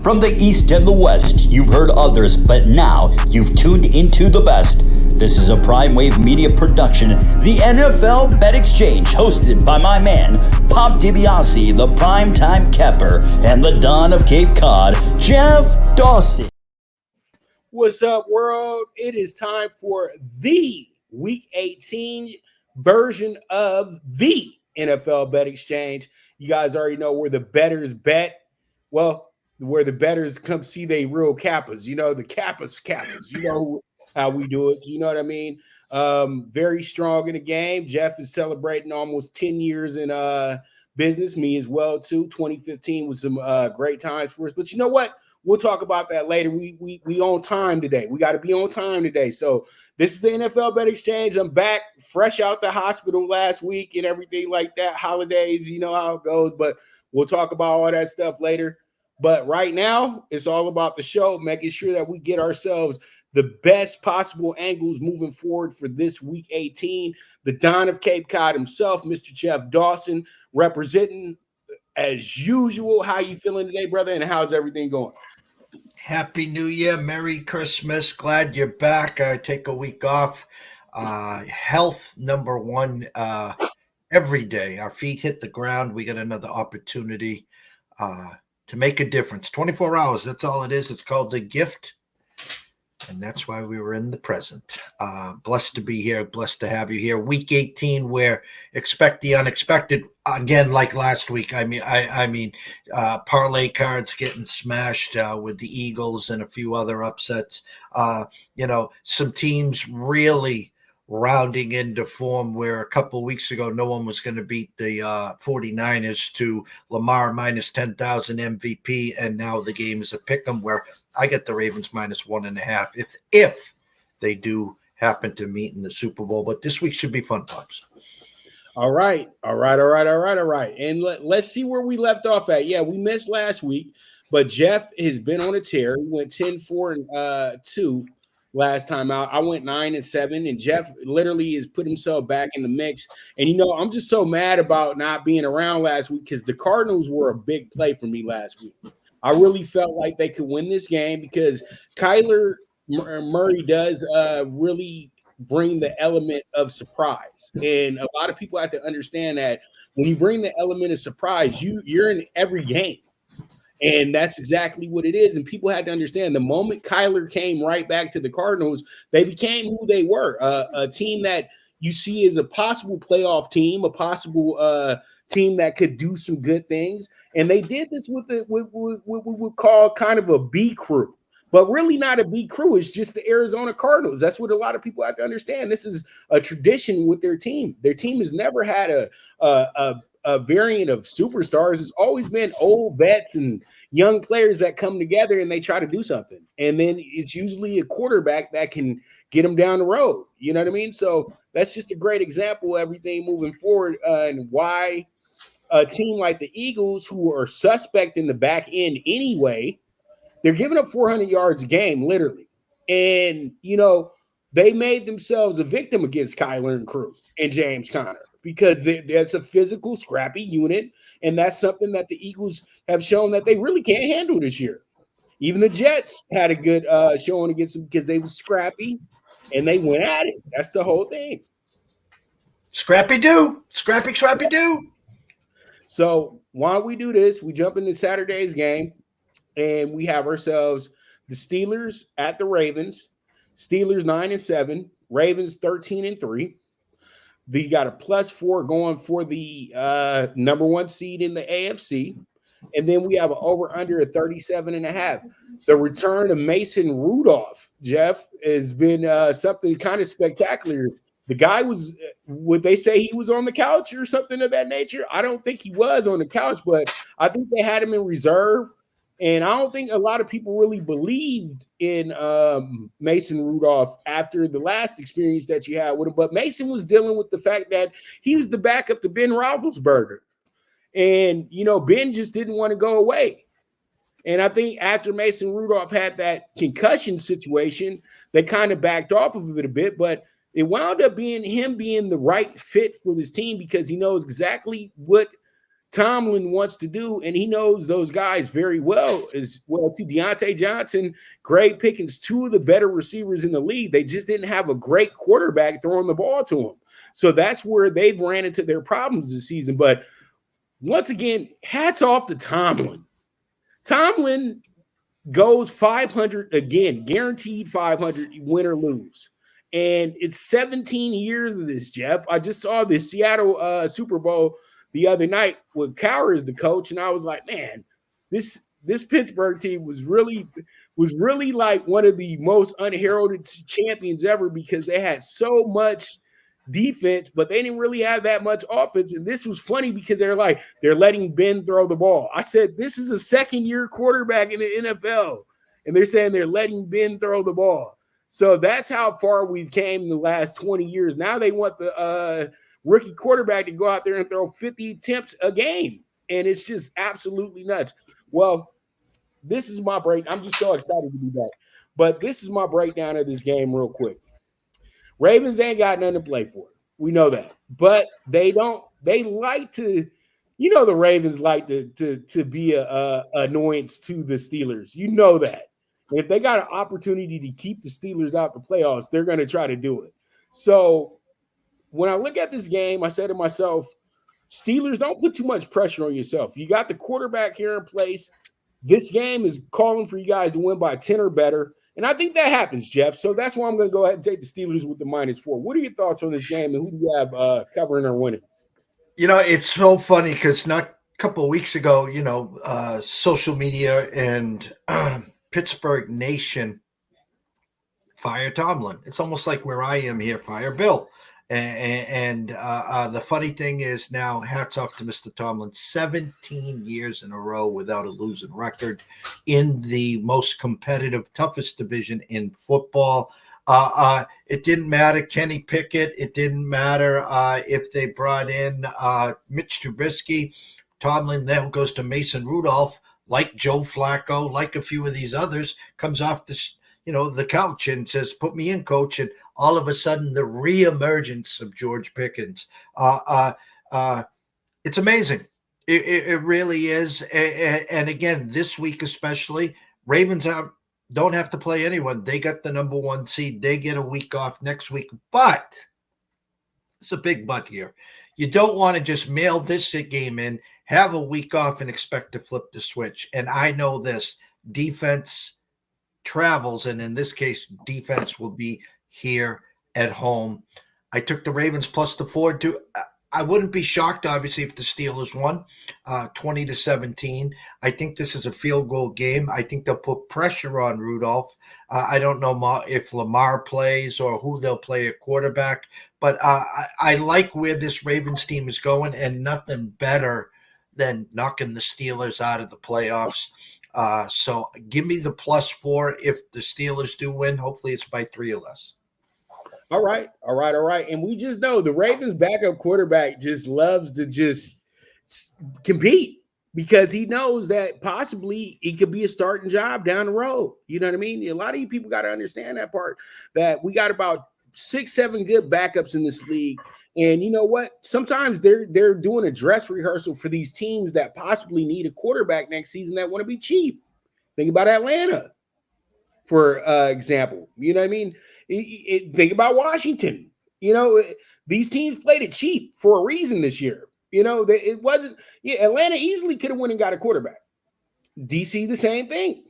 From the East and the West, you've heard others, but now you've tuned into the best. This is a Prime Wave Media production, the NFL Bet Exchange, hosted by my man, Pop DiBiase, the primetime capper, and the Don of Cape Cod, Jeff Dawson. What's up, world? It is time for the Week 18 version of the NFL Bet Exchange. You guys already know where the bettors bet. Well, where the bettors come see they real Kappas. You know, the Kappas. You know how we do it. You know what I mean? Very strong in the game. Jeff is celebrating almost 10 years in business. Me as well, too. 2015 was some great times for us. But you know what? We'll talk about that later. We on time today. We got to be on time today. So this is the NFL Bet Exchange. I'm back fresh out the hospital last week and everything like that. Holidays, you know how it goes. But we'll talk about all that stuff later. But right now, it's all about the show, making sure that we get ourselves the best possible angles moving forward for this Week 18. The Don of Cape Cod himself, Mr. Jeff Dawson, representing as usual. How you feeling today, brother, and how's everything going? Happy New Year. Merry Christmas. Glad you're back. Take a week off. Health number one every day. Our feet hit the ground. We got another opportunity to make a difference. 24 hours, that's all it is. It's called a gift, and that's why we were in the present. Blessed to be here, blessed to have you here. Week 18, where expect the unexpected again, like last week. I mean, parlay cards getting smashed with the Eagles and a few other upsets. Some teams really rounding into form, where a couple of weeks ago no one was going to beat the 49ers to Lamar minus 10,000 MVP, and now the game is a pick 'em, where I get the Ravens minus 1.5 if they do happen to meet in the Super Bowl. But this week should be fun, Pops. All right. And let's see where we left off at. Yeah, we missed last week, but Jeff has been on a tear. He went 10-4-2 last time out. I went 9-7, and Jeff literally has put himself back in the mix. And, I'm just so mad about not being around last week because the Cardinals were a big play for me last week. I really felt like they could win this game because Kyler Murray does really bring the element of surprise. And a lot of people have to understand that when you bring the element of surprise, you're in every game. And that's exactly what it is. And people had to understand the moment Kyler came right back to the Cardinals, they became who they were, a team that you see as a possible playoff team, a possible team that could do some good things. And they did this with what we would call kind of a B crew, but really not a B crew. It's just the Arizona Cardinals. That's what a lot of people have to understand. This is a tradition with their team. Their team has never had a variant of superstars. It's always been old vets and young players that come together and they try to do something. And then it's usually a quarterback that can get them down the road. You know what I mean? So that's just a great example of everything moving forward and why a team like the Eagles, who are suspect in the back end anyway, they're giving up 400 yards a game, literally. And, they made themselves a victim against Kyler and crew and James Conner because that's a physical, scrappy unit, and that's something that the Eagles have shown that they really can't handle this year. Even the Jets had a good showing against them because they were scrappy, and they went at it. That's the whole thing. Scrappy do. So while we do this, we jump into Saturday's game, and we have ourselves the Steelers at the Ravens. Steelers 9-7, Ravens 13-3. You got a +4 going for the number one seed in the AFC. And then we have an over-under at 37.5. The return of Mason Rudolph, Jeff, has been something kind of spectacular. The guy would they say he was on the couch or something of that nature? I don't think he was on the couch, but I think they had him in reserve. And I don't think a lot of people really believed in Mason Rudolph after the last experience that you had with him. But Mason was dealing with the fact that he was the backup to Ben Roethlisberger. And, Ben just didn't want to go away. And I think after Mason Rudolph had that concussion situation, they kind of backed off of it a bit. But it wound up being him being the right fit for this team because he knows exactly what Tomlin wants to do, and he knows those guys very well, as well too. Deontay Johnson, Greg Pickens, two of the better receivers in the league. They just didn't have a great quarterback throwing the ball to them. So that's where they've ran into their problems this season. But once again, hats off to Tomlin. Tomlin goes 500 again, guaranteed 500, win or lose. And it's 17 years of this, Jeff. I just saw the Seattle Super Bowl the other night with Cowher as the coach, and I was like, man, this Pittsburgh team was really like one of the most unheralded champions ever because they had so much defense, but they didn't really have that much offense. And this was funny because they're letting Ben throw the ball. I said, this is a second-year quarterback in the NFL, and they're saying they're letting Ben throw the ball. So that's how far we've came in the last 20 years. Now they want the rookie quarterback to go out there and throw 50 attempts a game. And it's just absolutely nuts. Well, this is my break. I'm just so excited to be back. But this is my breakdown of this game real quick. Ravens ain't got nothing to play for. We know that. But they like to, the Ravens like to be a annoyance to the Steelers. You know that. And if they got an opportunity to keep the Steelers out the playoffs, they're going to try to do it. So when I look at this game, I said to myself, Steelers, don't put too much pressure on yourself. You got the quarterback here in place. This game is calling for you guys to win by 10 or better. And I think that happens, Jeff. So that's why I'm going to go ahead and take the Steelers with the -4. What are your thoughts on this game, and who do you have covering or winning? It's so funny because not a couple of weeks ago, social media and Pittsburgh Nation fire Tomlin. It's almost like where I am here, fire Bill. And the funny thing is now, hats off to Mr. Tomlin, 17 years in a row without a losing record in the most competitive, toughest division in football. It didn't matter Kenny Pickett. It didn't matter if they brought in Mitch Trubisky. Tomlin then goes to Mason Rudolph, like Joe Flacco, like a few of these others, comes off the couch and says, put me in, coach. And all of a sudden, the reemergence of George Pickens. It's amazing. It really is. And again, this week especially, Ravens don't have to play anyone. They got the number 1 seed. They get a week off next week. But it's a big but here. You don't want to just mail this game in, have a week off, and expect to flip the switch. And I know this. Defense travels, and in this case, defense will be here at home. I took the Ravens plus the 4. I wouldn't be shocked, obviously, if the Steelers won 20-17. I think this is a field goal game. I think they'll put pressure on Rudolph. I don't know if Lamar plays or who they'll play at quarterback, but I like where this Ravens team is going, and nothing better than knocking the Steelers out of the playoffs. So give me the +4 if the Steelers do win. Hopefully it's by 3 or less. All right. And we just know the Ravens backup quarterback just loves to just compete because he knows that possibly he could be a starting job down the road. You know what I mean? A lot of you people got to understand that part, that we got about 6-7 good backups in this league. And you know what? Sometimes they're doing a dress rehearsal for these teams that possibly need a quarterback next season that want to be cheap. Think about Atlanta, for example. You know what I mean? Think about Washington. These teams played it cheap for a reason this year. It wasn't. Atlanta easily could have went and got a quarterback. DC the same thing.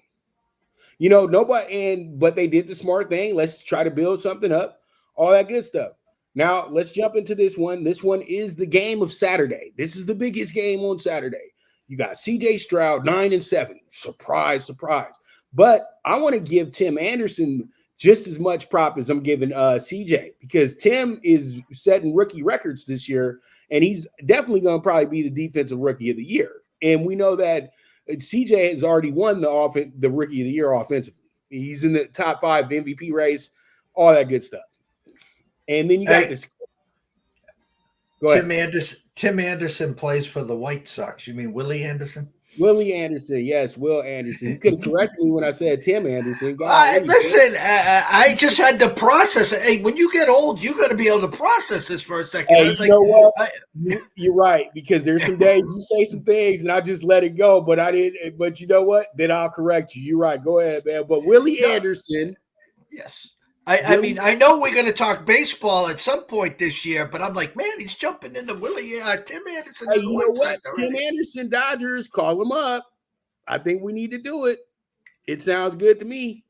But they did the smart thing. Let's try to build something up. All that good stuff. Now, let's jump into this one. This one is the game of Saturday. This is the biggest game on Saturday. You got C.J. Stroud, 9-7. Surprise, surprise. But I want to give Tim Anderson just as much prop as I'm giving C.J. because Tim is setting rookie records this year, and he's definitely going to probably be the defensive rookie of the year. And we know that C.J. has already won the rookie of the year offensively. He's in the top 5 MVP race, all that good stuff. And then you got this. Go ahead. Tim Anderson plays for the White Sox. You mean Willie Anderson? Willie Anderson, yes, Will Anderson. You could have corrected me when I said Tim Anderson. God, Listen, I just had to process it. Hey, when you get old, you got to be able to process this for a second. Hey, you know what? You're right, because there's some days you say some things and I just let it go, but I didn't. But you know what? Then I'll correct you. You're right. Go ahead, man. But Willie Anderson. Yes. I mean, I know we're going to talk baseball at some point this year, but I'm like, man, he's jumping into Willie Tim Anderson. Hey, you know what? Tim Anderson, Dodgers, call him up. I think we need to do it. It sounds good to me.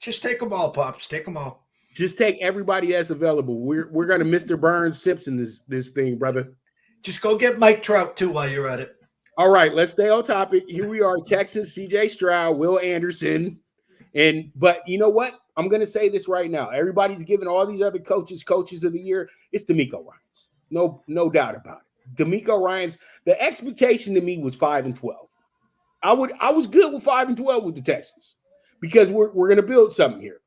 Just take them all, Pops. Take them all. Just take everybody that's available. We're going to Mr. Burns Simpson this thing, brother. Just go get Mike Trout, too, while you're at it. All right, let's stay on topic. Here we are, Texans, C.J. Stroud, Will Anderson. But you know what? I'm going to say this right now. Everybody's giving all these other coaches of the year. It's DeMeco Ryans. No doubt about it. DeMeco Ryans, the expectation to me was 5-12. I was good with 5-12 with the Texans because we're going to build something here.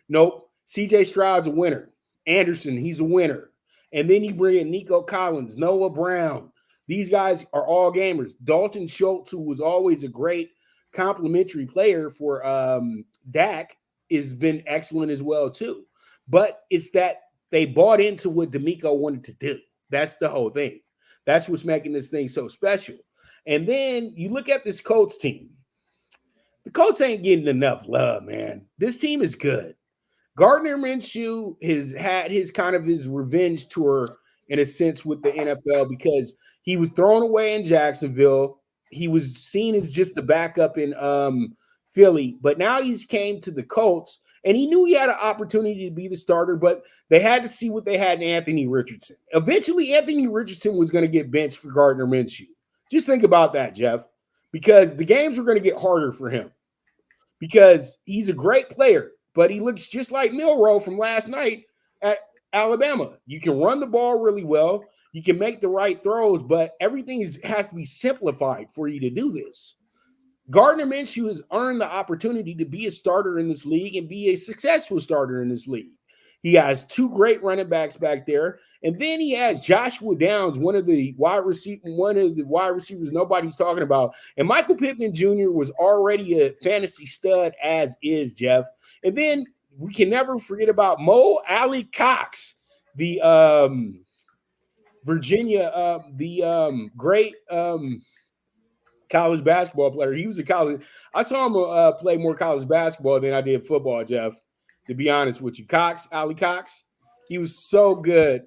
Nope. CJ Stroud's a winner. Anderson, he's a winner. And then you bring in Nico Collins, Noah Brown. These guys are all gamers. Dalton Schultz, who was always a great complimentary player for Dak, has been excellent as well too. But it's that they bought into what DeMeco wanted to do. That's the whole thing. That's what's making this thing so special. And then you look at this Colts team. The Colts ain't getting enough love, man. This team is good. Gardner Minshew has had his revenge tour in a sense with the NFL because he was thrown away in Jacksonville. He was seen as just the backup in Philly, but now he's came to the Colts, and he knew he had an opportunity to be the starter, but they had to see what they had in Anthony Richardson. Eventually, Anthony Richardson was going to get benched for Gardner Minshew. Just think about that, Jeff, because the games were going to get harder for him because he's a great player, but he looks just like Milroe from last night at Alabama. You can run the ball really well. You can make the right throws, but everything has to be simplified for you to do this. Gardner Minshew has earned the opportunity to be a starter in this league and be a successful starter in this league. He has two great running backs back there, and then he has Joshua Downs, one of the wide receivers nobody's talking about. And Michael Pittman Jr. was already a fantasy stud, as is Jeff. And then we can never forget about Mo Alley Cox, the Virginia, great college basketball player. He was I saw him play more college basketball than I did football, Jeff, to be honest with you. Ali Cox, he was so good.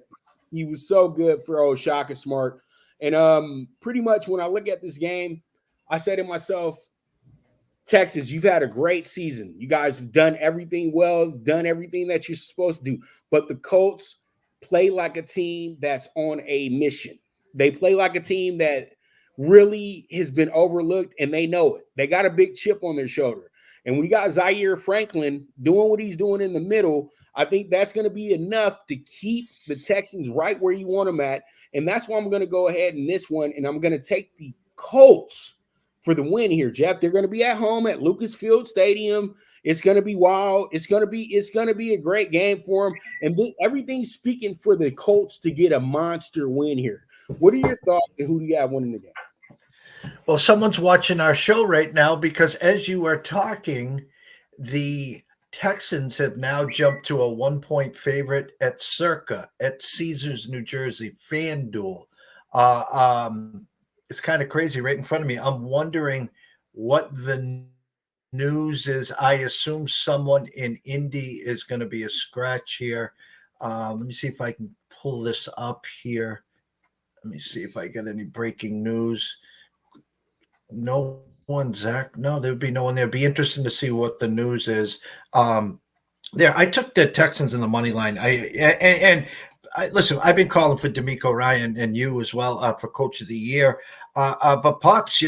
He was so good for old Shaka Smart. And pretty much when I look at this game, I say to myself, Texans, you've had a great season. You guys have done everything well, done everything that you're supposed to do. But the Colts play like a team that's on a mission. They play like a team that really has been overlooked, and they know it. They got a big chip on their shoulder. And when you got Zaire Franklin doing what he's doing in the middle, I think that's going to be enough to keep the Texans right where you want them at. And that's why I'm going to go ahead in this one, and I'm going to take the Colts for the win here, Jeff. They're going to be at home at Lucas Field Stadium. It's going to be wild. It's going to be a great game for them. And everything's speaking for the Colts to get a monster win here. What are your thoughts, and who do you have winning the game? Well, someone's watching our show right now because as you are talking, the Texans have now jumped to a 1-point favorite at Caesars, New Jersey, FanDuel. It's kind of crazy right in front of me. I'm wondering what the news is. I assume someone in Indy is going to be a scratch here. Let me see if I can pull this up here. Let me see if I get any breaking news. No one, Zach. No, there would be no one there. It'd be interesting to see what the news is. There, I took the Texans in the money line. Listen, I've been calling for DeMeco Ryan and you as well for Coach of the Year. But Pops,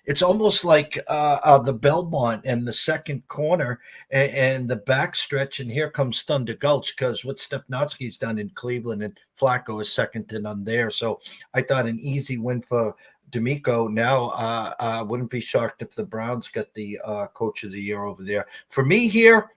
it's almost like the Belmont and the second corner and the backstretch, and here comes Thunder Gulch because what Stepnotsky's done in Cleveland, and Flacco is second to none there. So I thought an easy win for DeMeco. Now I wouldn't be shocked if the Browns get the Coach of the Year over there. For me here,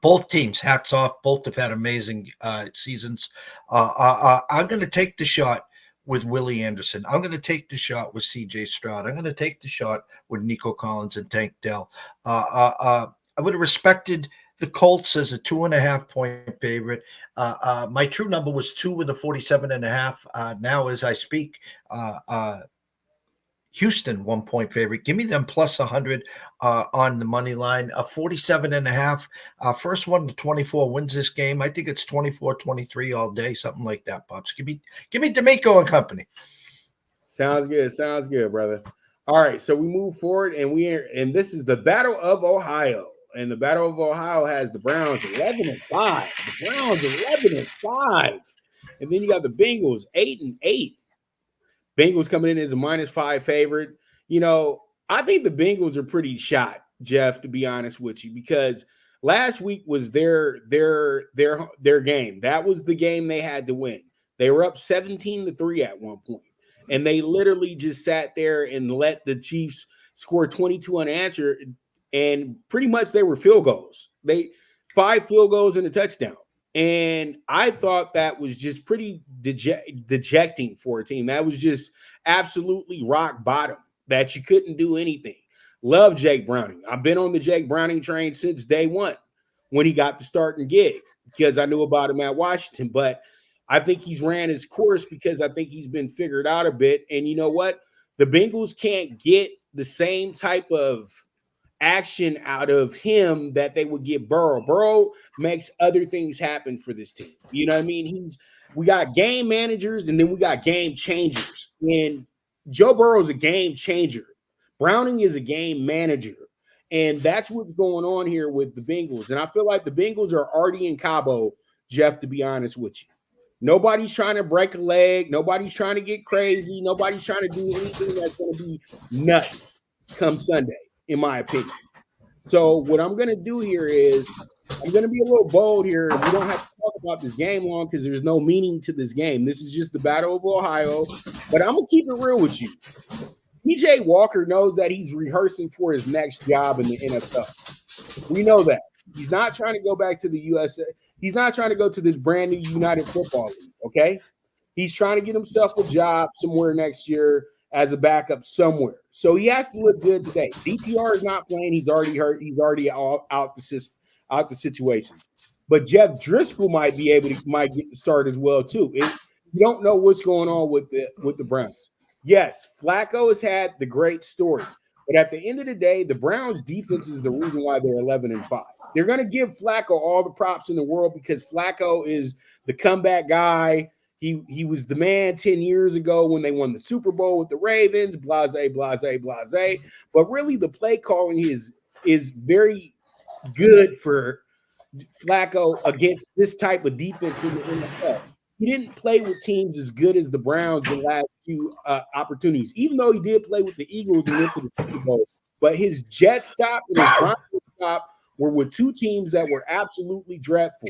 Both teams, hats off. Both have had amazing seasons. I'm going to take the shot with Willie Anderson. I'm going to take the shot with C.J. Stroud. I'm going to take the shot with Nico Collins and Tank Dell. I would have respected the Colts as a 2.5-point favorite. My true number was 2 with a 47.5. Now, as I speak, Houston 1-point favorite. Give me them plus 100 on the money line. 47.5. First one to 24 wins this game. I think it's 24-23 all day, something like that, Pops. Give me D'Amico and company. Sounds good. Sounds good, brother. All right, so we move forward, and this is the Battle of Ohio. And the Battle of Ohio has the Browns 11-5. The Browns 11-5. And then you got the Bengals 8-8. Bengals coming in as a -5 favorite. You know, I think the Bengals are pretty shot, Jeff, to be honest with you, because last week was their game. That was the game they had to win. They were up 17-3 at one point, and they literally just sat there and let the Chiefs score 22 unanswered, and pretty much they were field goals. 5 field goals and a touchdown. And I thought that was just pretty dejecting for a team. That was just absolutely rock bottom, that you couldn't do anything. Love Jake Browning. I've been on the Jake Browning train since day one when he got the starting gig, because I knew about him at Washington. But I think he's ran his course because I think he's been figured out a bit. And you know what? The Bengals can't get the same type of action out of him that they would get Burrow. Burrow makes other things happen for this team. You know what I mean? We got game managers and then we got game changers. And Joe Burrow's a game changer. Browning is a game manager. And that's what's going on here with the Bengals. And I feel like the Bengals are already in Cabo, Jeff, to be honest with you. Nobody's trying to break a leg. Nobody's trying to get crazy. Nobody's trying to do anything that's going to be nuts come Sunday, in my opinion. So what I'm going to do here is I'm going to be a little bold here. We don't have to talk about this game long because there's no meaning to this game. This is just the Battle of Ohio. But I'm going to keep it real with you. PJ Walker knows that he's rehearsing for his next job in the NFL. We know that. He's not trying to go back to the USA. He's not trying to go to this brand new United Football League, okay? He's trying to get himself a job somewhere next year as a backup somewhere. So he has to look good today. DTR is not playing. He's already hurt. He's already out the situation. But Jeff Driscoll might get the start as well too. You don't know what's going on with the Browns. Yes, Flacco has had the great story. But at the end of the day, the Browns defense is the reason why they're 11-5. They're going to give Flacco all the props in the world because Flacco is the comeback guy. He was the man 10 years ago when they won the Super Bowl with the Ravens, blase. But really, the play calling is very good for Flacco against this type of defense in the NFL. He didn't play with teams as good as the Browns the last few opportunities, even though he did play with the Eagles and went to the Super Bowl. But his Jet stop and his Broncos stop were with two teams that were absolutely dreadful.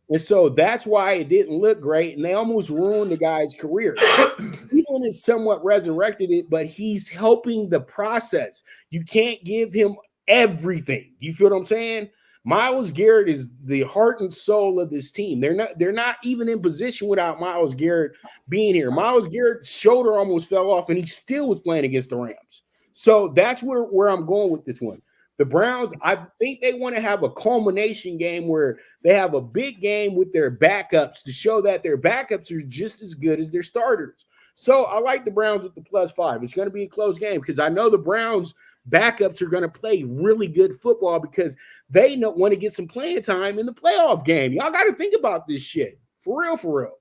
And so that's why it didn't look great, and they almost ruined the guy's career. Cleveland has somewhat resurrected it, but he's helping the process. You can't give him everything. You feel what I'm saying? Myles Garrett is the heart and soul of this team. They're not even in position without Myles Garrett being here. Myles Garrett's shoulder almost fell off, and he still was playing against the Rams. So that's where I'm going with this one. The Browns, I think they want to have a culmination game where they have a big game with their backups to show that their backups are just as good as their starters. So I like the Browns with the +5. It's going to be a close game because I know the Browns backups are going to play really good football because they want to get some playing time in the playoff game. Y'all got to think about this shit. For real, for real.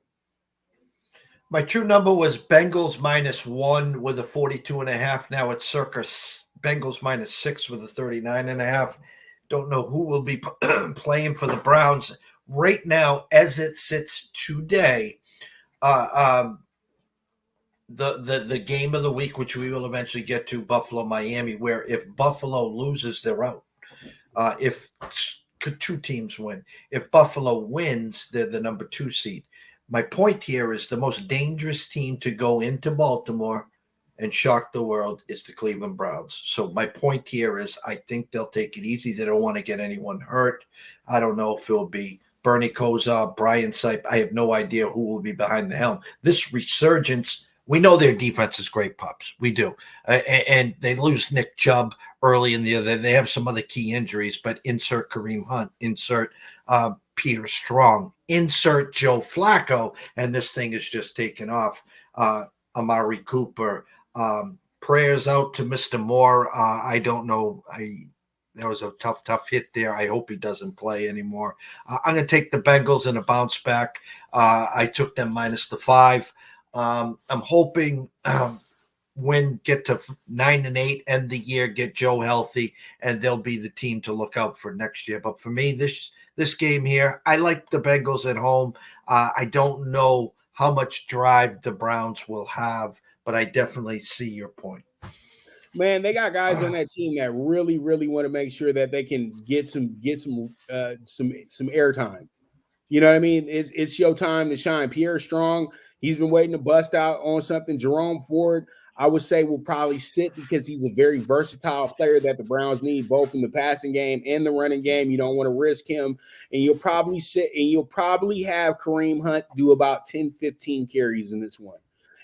My true number was Bengals -1 with a 42.5. Now it's circa Bengals -6 with a 39.5. Don't know who will be playing for the Browns right now as it sits today. The game of the week, which we will eventually get to, Buffalo-Miami, where if Buffalo loses, they're out. If two teams win. If Buffalo wins, they're the number 2 seed. My point here is the most dangerous team to go into Baltimore and shock the world is the Cleveland Browns. So my point here is I think they'll take it easy. They don't want to get anyone hurt. I don't know if it'll be Bernie Kosar, Brian Sipe. I have no idea who will be behind the helm. This resurgence, we know their defense is great, Pups. We do. And they lose Nick Chubb early in the year. They have some other key injuries, but insert Kareem Hunt, insert Peter Strong, insert Joe Flacco, and this thing is just taken off. Amari Cooper, prayers out to Mr. Moore. I don't know. There was a tough hit there. I hope he doesn't play anymore. I'm going to take the Bengals in a bounce back. I took them minus the 5. I'm hoping get to 9-8, end the year, get Joe healthy, and they'll be the team to look out for next year. But for me, this game here, I like the Bengals at home. I don't know how much drive the Browns will have, but I definitely see your point. Man, they got guys on that team that really, really want to make sure that they can get some airtime. You know what I mean? It's your time to shine. Pierre Strong, he's been waiting to bust out on something. Jerome Ford, I would say, will probably sit because he's a very versatile player that the Browns need, both in the passing game and the running game. You don't want to risk him. And you'll probably have Kareem Hunt do about 10, 15 carries in this one,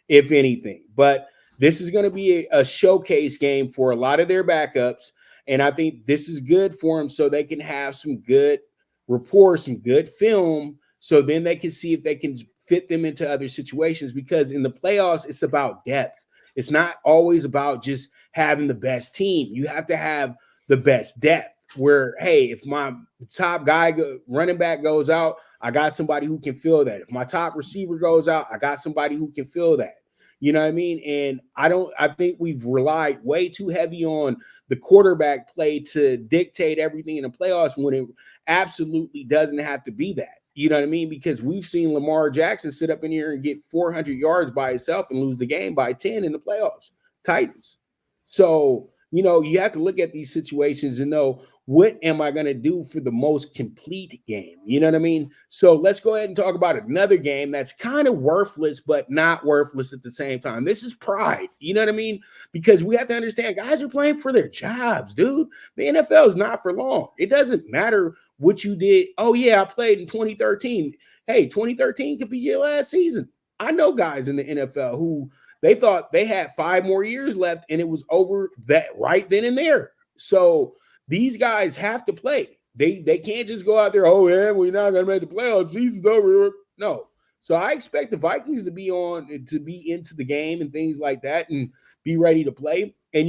if anything. But this is going to be a showcase game for a lot of their backups. And I think this is good for them so they can have some good rapport, some good film, so then they can see if they can fit them into other situations. Because in the playoffs, it's about depth. It's not always about just having the best team. You have to have the best depth where, hey, if my top guy running back goes out, I got somebody who can fill that. If my top receiver goes out, I got somebody who can fill that. You know what I mean? And I think we've relied way too heavy on the quarterback play to dictate everything in the playoffs when it absolutely doesn't have to be that. You know what I mean? Because we've seen Lamar Jackson sit up in here and get 400 yards by himself and lose the game by 10 in the playoffs. Titans. So, you have to look at these situations and know, what am I going to do for the most complete game? You know what I mean? So let's go ahead and talk about another game that's kind of worthless, but not worthless at the same time. This is pride. You know what I mean? Because we have to understand guys are playing for their jobs, dude. The NFL is not for long. It doesn't matter what you did. Oh, yeah, I played in 2013. Hey, 2013 could be your last season. I know guys in the NFL who they thought they had 5 more years left and it was over that right then and there. So these guys have to play. They can't just go out there, oh, yeah, we're not going to make the playoffs. Season's over. No. So I expect the Vikings to be into the game and things like that and be ready to play. And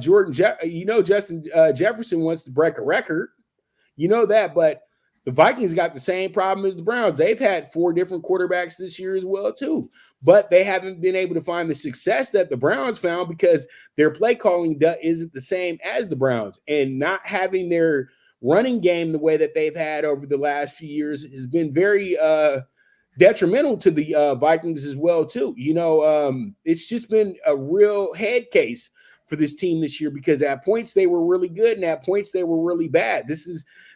Justin Jefferson wants to break a record. You know that, but the Vikings got the same problem as the Browns. They've had 4 different quarterbacks this year as well, too. But they haven't been able to find the success that the Browns found because their play calling isn't the same as the Browns. And not having their running game the way that they've had over the last few years has been very detrimental to the Vikings as well, too. It's just been a real head case for this team this year because at points they were really good and at points they were really bad.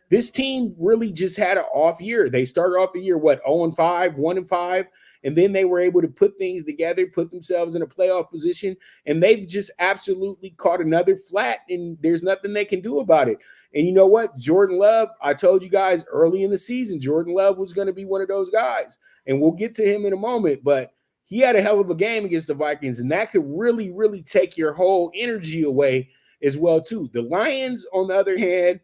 This team really just had an off year. They started off the year, 0-5, 1-5, and then they were able to put things together, put themselves in a playoff position, and they've just absolutely caught another flat, and there's nothing they can do about it. And you know what? Jordan Love, I told you guys early in the season, Jordan Love was going to be one of those guys, and we'll get to him in a moment, but he had a hell of a game against the Vikings, and that could really, really take your whole energy away as well, too. The Lions, on the other hand,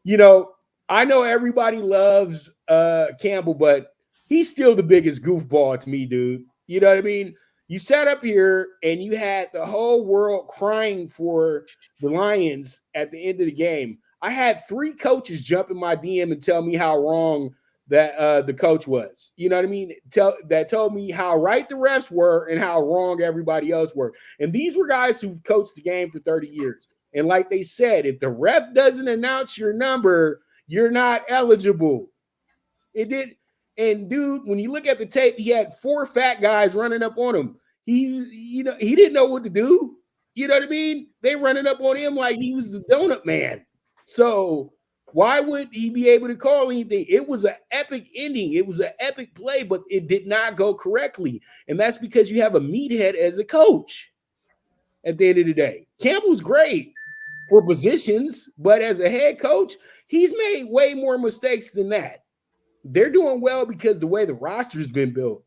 I know everybody loves Campbell, but he's still the biggest goofball to me, dude. You know what I mean? You sat up here and you had the whole world crying for the Lions at the end of the game. I had 3 coaches jump in my DM and tell me how wrong that the coach was. You know what I mean? That told me how right the refs were and how wrong everybody else were. And these were guys who've coached the game for 30 years. And like they said, if the ref doesn't announce your number, you're not eligible. It did. And dude, when you look at the tape, he had 4 fat guys running up on him. He didn't know what to do. You know what I mean? They running up on him like he was the donut man. So Why would he be able to call anything? It was an epic ending. It was an epic play, but it did not go correctly. And that's because you have a meathead as a coach at the end of the day. Campbell's great for positions, but as a head coach, he's made way more mistakes than that. They're doing well because the way the roster's been built.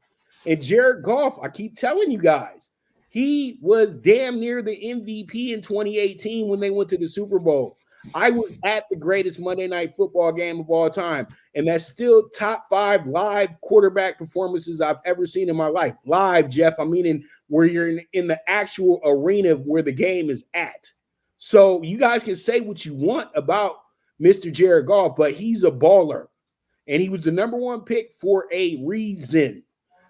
And Jared Goff, I keep telling you guys, he was damn near the MVP in 2018 when they went to the Super Bowl. I was at the greatest Monday Night Football game of all time, and that's still top 5 live quarterback performances I've ever seen in my life. Live, Jeff, I mean where you're in the actual arena where the game is at. So you guys can say what you want about Mr. Jared Goff, but he's a baller, and he was the number 1 pick for a reason.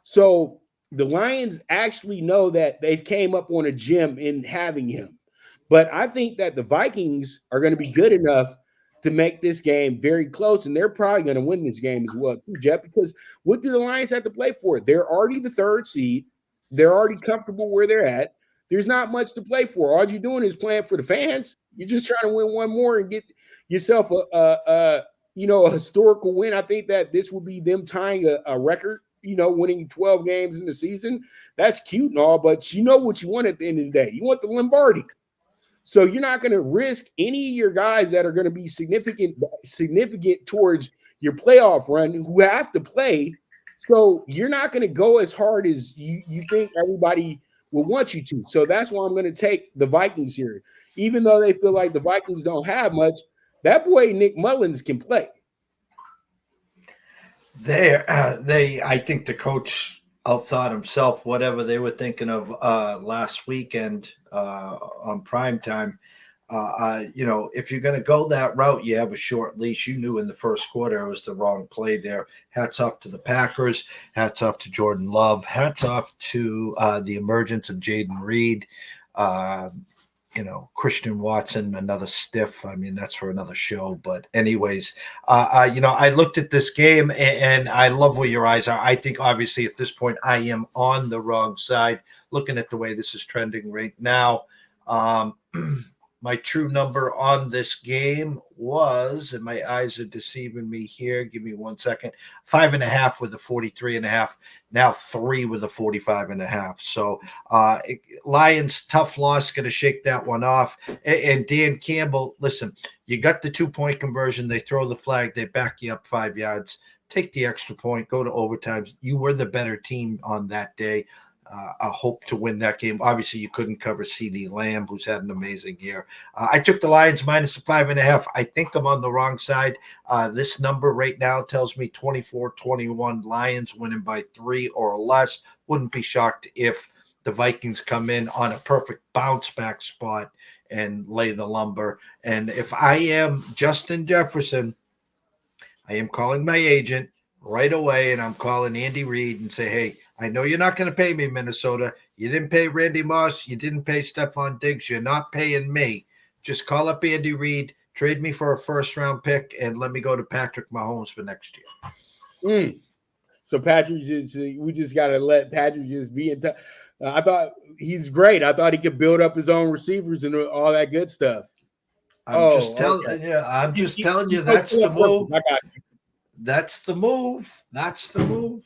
So the Lions actually know that they came up on a gem in having him. But I think that the Vikings are going to be good enough to make this game very close, and they're probably going to win this game as well, too, Jeff, because what do the Lions have to play for? They're already the 3rd seed. They're already comfortable where they're at. There's not much to play for. All you're doing is playing for the fans. You're just trying to win one more and get yourself a historical win. I think that this will be them tying a record, winning 12 games in the season. That's cute and all, but you know what you want at the end of the day. You want the Lombardi. So you're not going to risk any of your guys that are going to be significant towards your playoff run who have to play. So you're not going to go as hard as you think everybody will want you to. So that's why I'm going to take the Vikings here. Even though they feel like the Vikings don't have much, that boy Nick Mullins can play. I think the coach outthought himself, whatever they were thinking of last weekend on prime time. If you're going to go that route, you have a short leash. You knew in the first quarter it was the wrong play there. Hats off to the Packers. Hats off to Jordan Love. Hats off to the emergence of Jaden Reed. Christian Watson, another stiff. I mean, that's for another show. But anyways, I looked at this game and I love where your eyes are. I think obviously at this point I am on the wrong side looking at the way this is trending right now. My true number on this game was, and my eyes are deceiving me here. Give me 1 second. 5.5 with a 43.5. Now 3 with a 45.5. So Lions, tough loss, going to shake that one off. And Dan Campbell, listen, you got the 2-point conversion. They throw the flag. They back you up 5 yards. Take the extra point. Go to overtime. You were the better team on that day. I hope to win that game. Obviously, you couldn't cover CeeDee Lamb, who's had an amazing year. I took the Lions minus 5.5. I think I'm on the wrong side. This number right now tells me 24-21 Lions winning by 3 or less. Wouldn't be shocked if the Vikings come in on a perfect bounce back spot and lay the lumber. And if I am Justin Jefferson, I am calling my agent right away, and I'm calling Andy Reid and say, hey, I know you're not going to pay me, Minnesota. You didn't pay Randy Moss. You didn't pay Stephon Diggs. You're not paying me. Just call up Andy Reid, trade me for a first-round pick, and let me go to Patrick Mahomes for next year. So Patrick, we just got to let Patrick just be in touch. I thought he's great. I thought he could build up his own receivers and all that good stuff. I'm just telling you that's the move. I got you. That's the move. That's the move.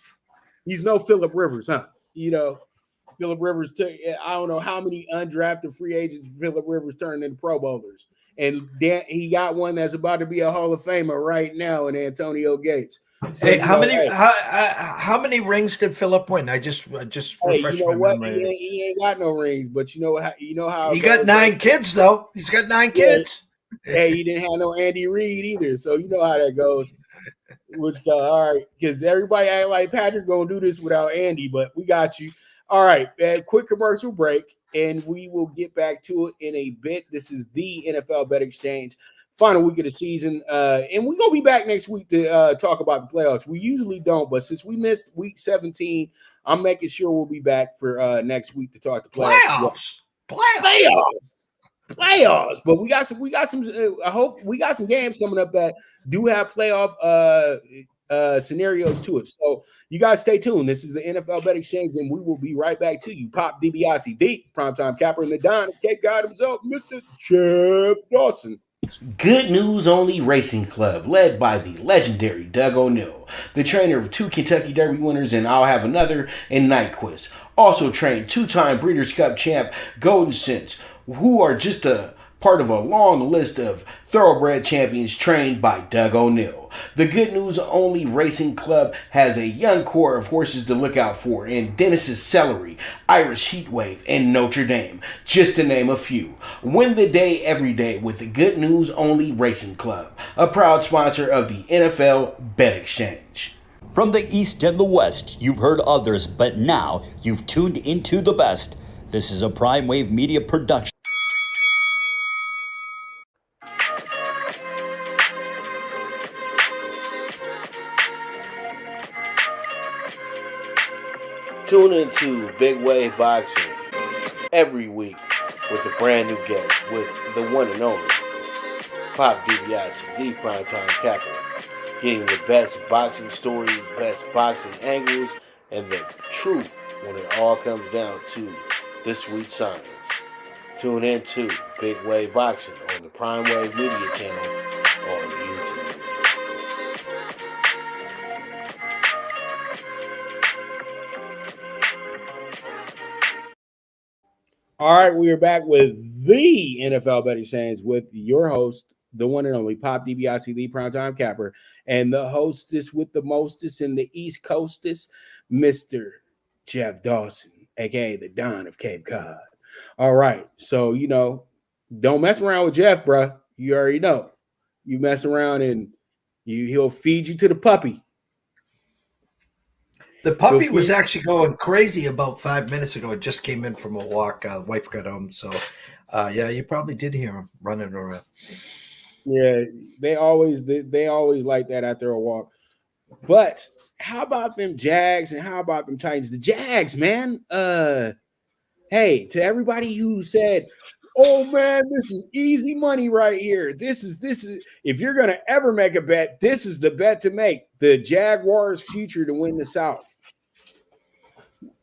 He's no Phillip Rivers, huh? Phillip Rivers took, I don't know how many undrafted free agents Phillip Rivers turned into Pro Bowlers. And he got one that's about to be a Hall of Famer right now in Antonio Gates. So, hey, how many rings did Phillip win? I just refreshed my memory. He ain't got no rings, but you know how he got 9 kids though. He's got 9 kids. Hey, he didn't have no Andy Reid either, so you know how that goes. All right, because everybody act like Patrick gonna do this without Andy, but we got you. All right, quick commercial break, and we will get back to it in a bit. This is the NFL Bet Exchange, final week of the season, and we're gonna be back next week to talk about the playoffs. We usually don't, but since we missed week 17, I'm making sure we'll be back for next week to talk the playoffs. Playoffs, but we got some. I hope we got some games coming up that do have playoff scenarios to it. So you guys stay tuned. This is the NFL Bet Exchange, and we will be right back to you. Pop DiBiase, the primetime capper in the Don, Cape God himself, Mr. Jeff Dawson. Good News Only Racing Club, led by the legendary Doug O'Neill, the trainer of 2 Kentucky Derby winners and I'll Have Another and Nyquist. Also trained 2-time Breeders' Cup champ Golden Sense, who are just a part of a long list of thoroughbred champions trained by Doug O'Neill. The Good News Only Racing Club has a young core of horses to look out for in Dennis's Celery, Irish Heatwave, and Notre Dame, just to name a few. Win the day every day with the Good News Only Racing Club, a proud sponsor of the NFL Bet Exchange. From the East and the West, you've heard others, but now you've tuned into the best. This is a Prime Wave Media production. Tune into Big Wave Boxing every week with a brand new guest with the one and only Pop DiBiase, the primetime capper, getting the best boxing stories, best boxing angles, and the truth when it all comes down to the sweet science. Tune in to Big Wave Boxing on the Prime Wave Media channel on YouTube. All right, we are back with the NFL Bet Exchange with your host, the one and only Pop DiBiase, the primetime capper, and the hostess with the mostest in the East Coastest, Mr. Jeff Dawson, aka the Don of Cape Cod. All right, so don't mess around with Jeff, bro. You already know. You mess around and he'll feed you to the puppy. The puppy was actually going crazy about 5 minutes ago. It just came in from a walk. Wife got home. So, yeah, you probably did hear him running around. Yeah, they always like that after a walk. But how about them Jags and how about them Titans? The Jags, man. Hey, to everybody who said, oh, man, this is easy money right here. This is if you're going to ever make a bet, this is the bet to make. The Jaguars' future to win the South.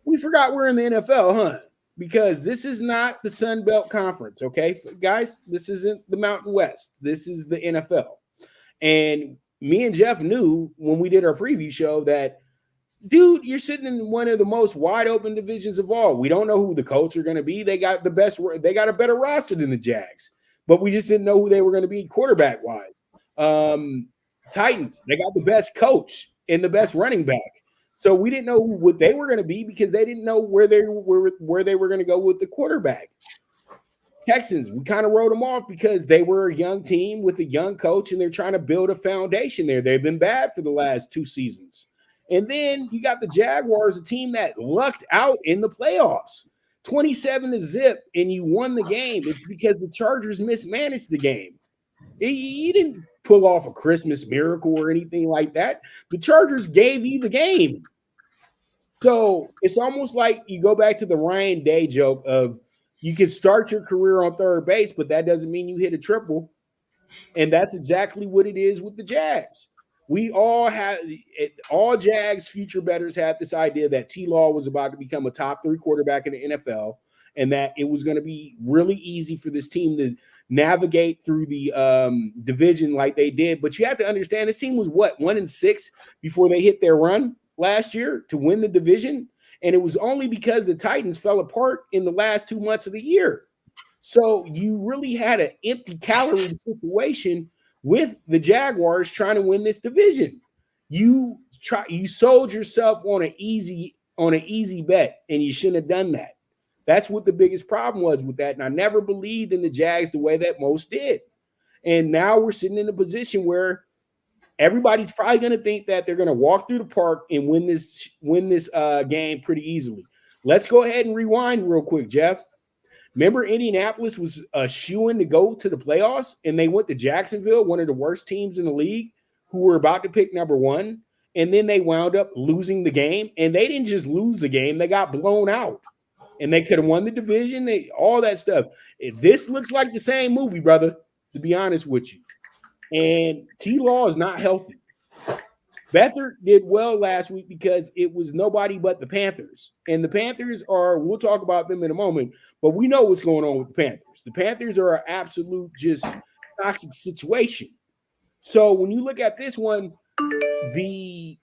We forgot we're in the NFL, huh? Because this is not the Sun Belt Conference, okay? Guys, this isn't the Mountain West. This is the NFL. And me and Jeff knew when we did our preview show that, dude, you're sitting in one of the most wide open divisions of all. We don't know who the Colts are going to be. They got a better roster than the Jags, but we just didn't know who they were going to be quarterback-wise. Titans, they got the best coach and the best running back. So we didn't know what they were going to be because they didn't know where they were going to go with the quarterback. Texans, we kind of wrote them off because they were a young team with a young coach and they're trying to build a foundation there. They've been bad for the last 2 seasons. And then you got the Jaguars, a team that lucked out in the playoffs, 27-0, and you won the game. It's because the Chargers mismanaged the game. You didn't pull off a Christmas miracle or anything like that. The Chargers gave you the game. So it's almost like you go back to the Ryan Day joke of you can start your career on third base, but that doesn't mean you hit a triple. And that's exactly what it is with the Jags. We all Jags future bettors had this idea that T-Law was about to become a top 3 quarterback in the NFL and that it was going to be really easy for this team to navigate through the division like they did. But you have to understand this team was 1-6 before they hit their run last year to win the division. And it was only because the Titans fell apart in the last 2 months of the year. So you really had an empty calorie situation with the Jaguars trying to win this division. You sold yourself on an easy bet, and you shouldn't have done that. That's what the biggest problem was with that. And I never believed in the Jags the way that most did. And now we're sitting in a position where everybody's probably going to think that they're going to walk through the park and win this game pretty easily. Let's go ahead and rewind real quick, Jeff. Remember Indianapolis was a shoo-in to go to the playoffs, and they went to Jacksonville, one of the worst teams in the league, who were about to pick number 1, and then they wound up losing the game. And they didn't just lose the game. They got blown out. And they could have won the division, all that stuff. This looks like the same movie, brother, to be honest with you. And T-Law is not healthy. Beathard did well last week because it was nobody but the Panthers. And the Panthers we'll talk about them in a moment, but we know what's going on with the Panthers. The Panthers are an absolute just toxic situation. So when you look at this one, the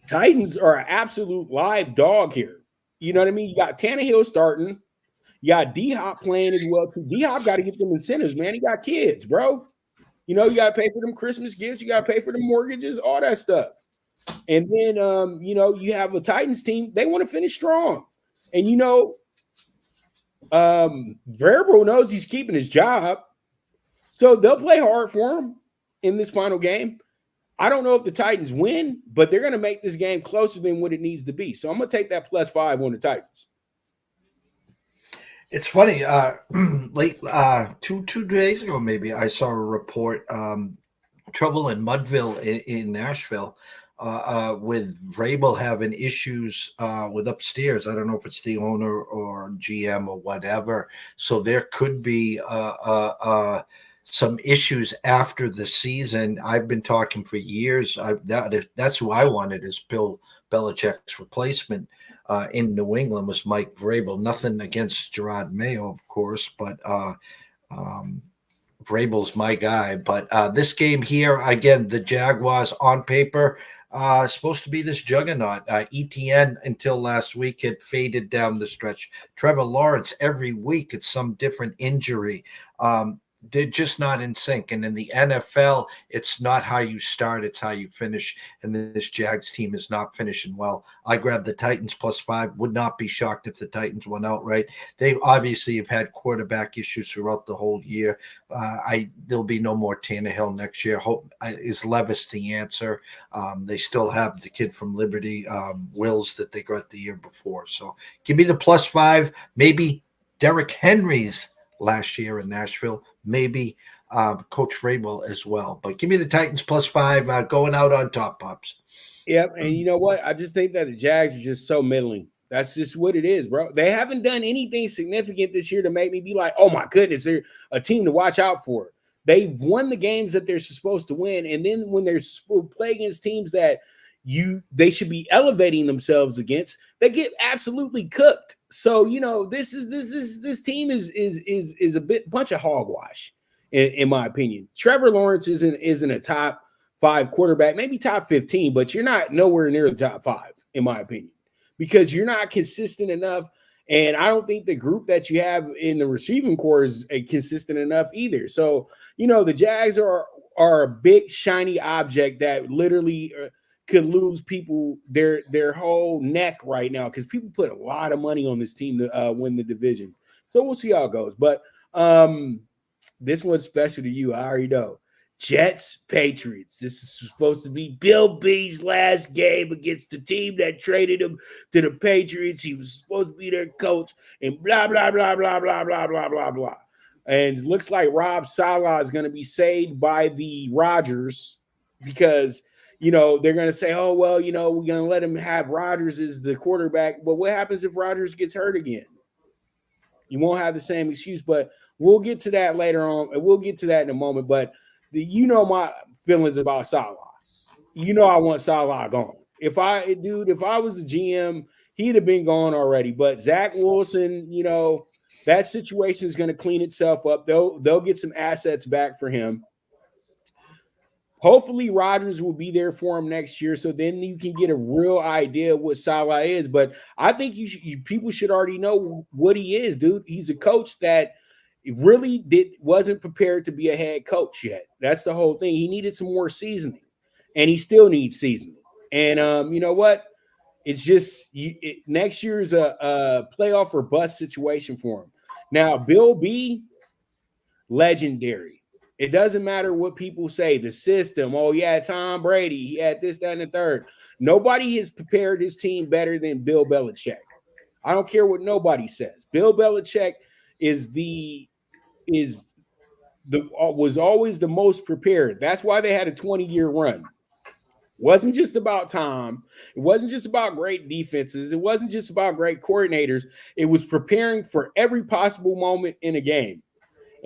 Titans are an absolute live dog here. You know what I mean? You got Tannehill starting. You got D-Hop playing as well, too. D-Hop got to get them incentives, man. He got kids, bro. You know, you got to pay for them Christmas gifts. You got to pay for the mortgages, all that stuff. And then, you know, you have a Titans team. They want to finish strong. And, you know, Verbo knows he's keeping his job. So they'll play hard for him in this final game. I don't know if the Titans win, but they're going to make this game closer than what it needs to be. So I'm going to take that +5 on the Titans. It's funny. Late 2 days ago, maybe I saw a report. Trouble in Mudville in Nashville with Vrabel having issues with upstairs. I don't know if it's the owner or GM or whatever. So there could be some issues after the season. I've been talking for years. That's who I wanted as Bill Belichick's replacement. In New England was Mike Vrabel. Nothing against Gerard Mayo, of course, but Vrabel's my guy. But this game here, again, the Jaguars on paper supposed to be this juggernaut. ETN until last week had faded down the stretch. Trevor Lawrence every week it's some different injury. They're just not in sync. And in the NFL, it's not how you start, it's how you finish. And this Jags team is not finishing well. I grabbed the Titans +5. Would not be shocked if the Titans went outright. They obviously have had quarterback issues throughout the whole year. There'll be no more Tannehill next year. Is Levis the answer? They still have the kid from Liberty, Wills, that they got the year before. So give me the +5. Maybe Derrick Henry's last year in Nashville, maybe Coach Vrabel as well. But give me the Titans +5 going out on top, Pops. Yep, and you know what? I just think that the Jags are just so middling. That's just what it is, bro. They haven't done anything significant this year to make me be like, oh my goodness, they're a team to watch out for. They've won the games that they're supposed to win, and then when they're playing against teams that they should be elevating themselves against, they get absolutely cooked. So you know this team is a bunch of hogwash in my opinion. Trevor Lawrence isn't a top 5 quarterback, maybe top 15, but you're not nowhere near the top 5 in my opinion because you're not consistent enough. And I don't think the group that you have in the receiving core is consistent enough either. So you know the Jags are a big shiny object that literally could lose people their whole neck right now because people put a lot of money on this team to win the division. So we'll see how it goes. But this one's special to you. I already know. Jets, Patriots. This is supposed to be Bill B's last game against the team that traded him to the Patriots. He was supposed to be their coach and blah, blah, blah, blah, blah, blah, blah, blah, blah. And it looks like Rob Saleh is going to be saved by the Rodgers because – you know, they're going to say, oh, well, you know, we're going to let him have Rodgers as the quarterback. But what happens if Rodgers gets hurt again? You won't have the same excuse, but we'll get to that later on. And we'll get to that in a moment. But you know my feelings about Saleh. You know I want Saleh gone. If I was a GM, he'd have been gone already. But Zach Wilson, you know, that situation is going to clean itself up. They'll get some assets back for him. Hopefully, Rodgers will be there for him next year, so then you can get a real idea of what Saleh is. But I think people should already know what he is, dude. He's a coach that really wasn't prepared to be a head coach yet. That's the whole thing. He needed some more seasoning, and he still needs seasoning. And you know what? It's just next year is a playoff or bust situation for him. Now, Bill B, legendary. It doesn't matter what people say, the system. Oh, yeah, Tom Brady. He had this, that, and the third. Nobody has prepared his team better than Bill Belichick. I don't care what nobody says. Bill Belichick was always the most prepared. That's why they had a 20-year run. It wasn't just about Tom. It wasn't just about great defenses. It wasn't just about great coordinators. It was preparing for every possible moment in a game.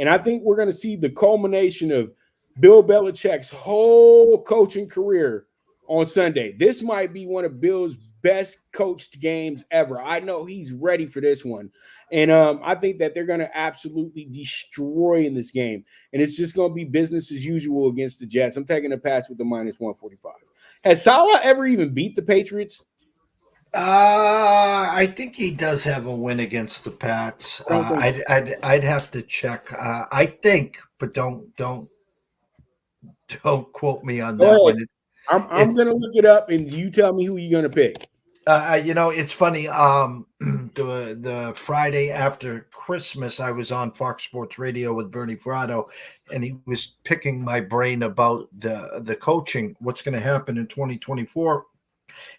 And I think we're going to see the culmination of Bill Belichick's whole coaching career on Sunday. This might be one of Bill's best coached games ever. I know he's ready for this one. And I think that they're going to absolutely destroy in this game. And it's just going to be business as usual against the Jets. I'm taking the Pats with the minus 145. Has Salah ever even beat the Patriots? I think he does have a win against the Pats. I don't think so. I'd have to check. I think, but don't quote me on Go that ahead. one. I'm going to look it up, and you tell me who you're going to pick. It's funny. The Friday after Christmas, I was on Fox Sports Radio with Bernie Fratto, and he was picking my brain about the coaching, what's going to happen in 2024.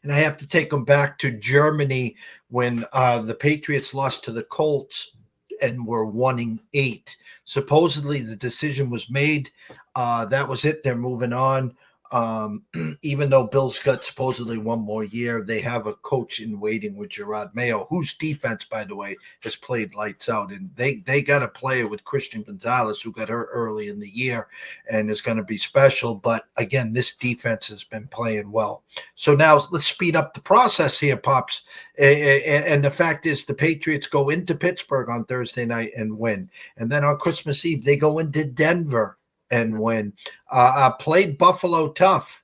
And I have to take him back to Germany when the Patriots lost to the Colts and were 1-8. Supposedly the decision was made. That was it. They're moving on. Even though Bill's got supposedly one more year, they have a coach in waiting with Gerard Mayo, whose defense, by the way, has played lights out. And they got a player with Christian Gonzalez who got hurt early in the year and is going to be special. But again, this defense has been playing well. So now let's speed up the process here, Pops. And the fact is the Patriots go into Pittsburgh on Thursday night and win. And then on Christmas Eve, they go into Denver and win. Played Buffalo tough,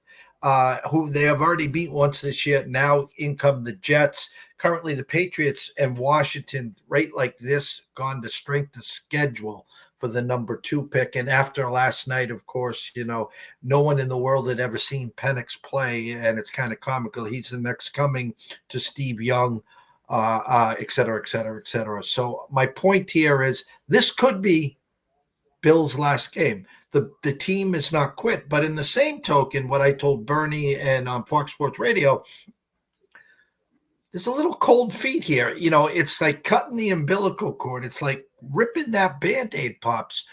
who they have already beat once this year. Now in come the Jets. Currently the Patriots and Washington, right like this, gone to strength of schedule for the number 2 pick. And after last night, of course, no one in the world had ever seen Penix play, and it's kind of comical. He's the next coming to Steve Young, et cetera, et cetera, et cetera. So my point here is this could be Bill's last game. The team is not quit. But in the same token, what I told Bernie and on Fox Sports Radio, there's a little cold feet here. It's like cutting the umbilical cord. It's like ripping that Band-Aid, Pops.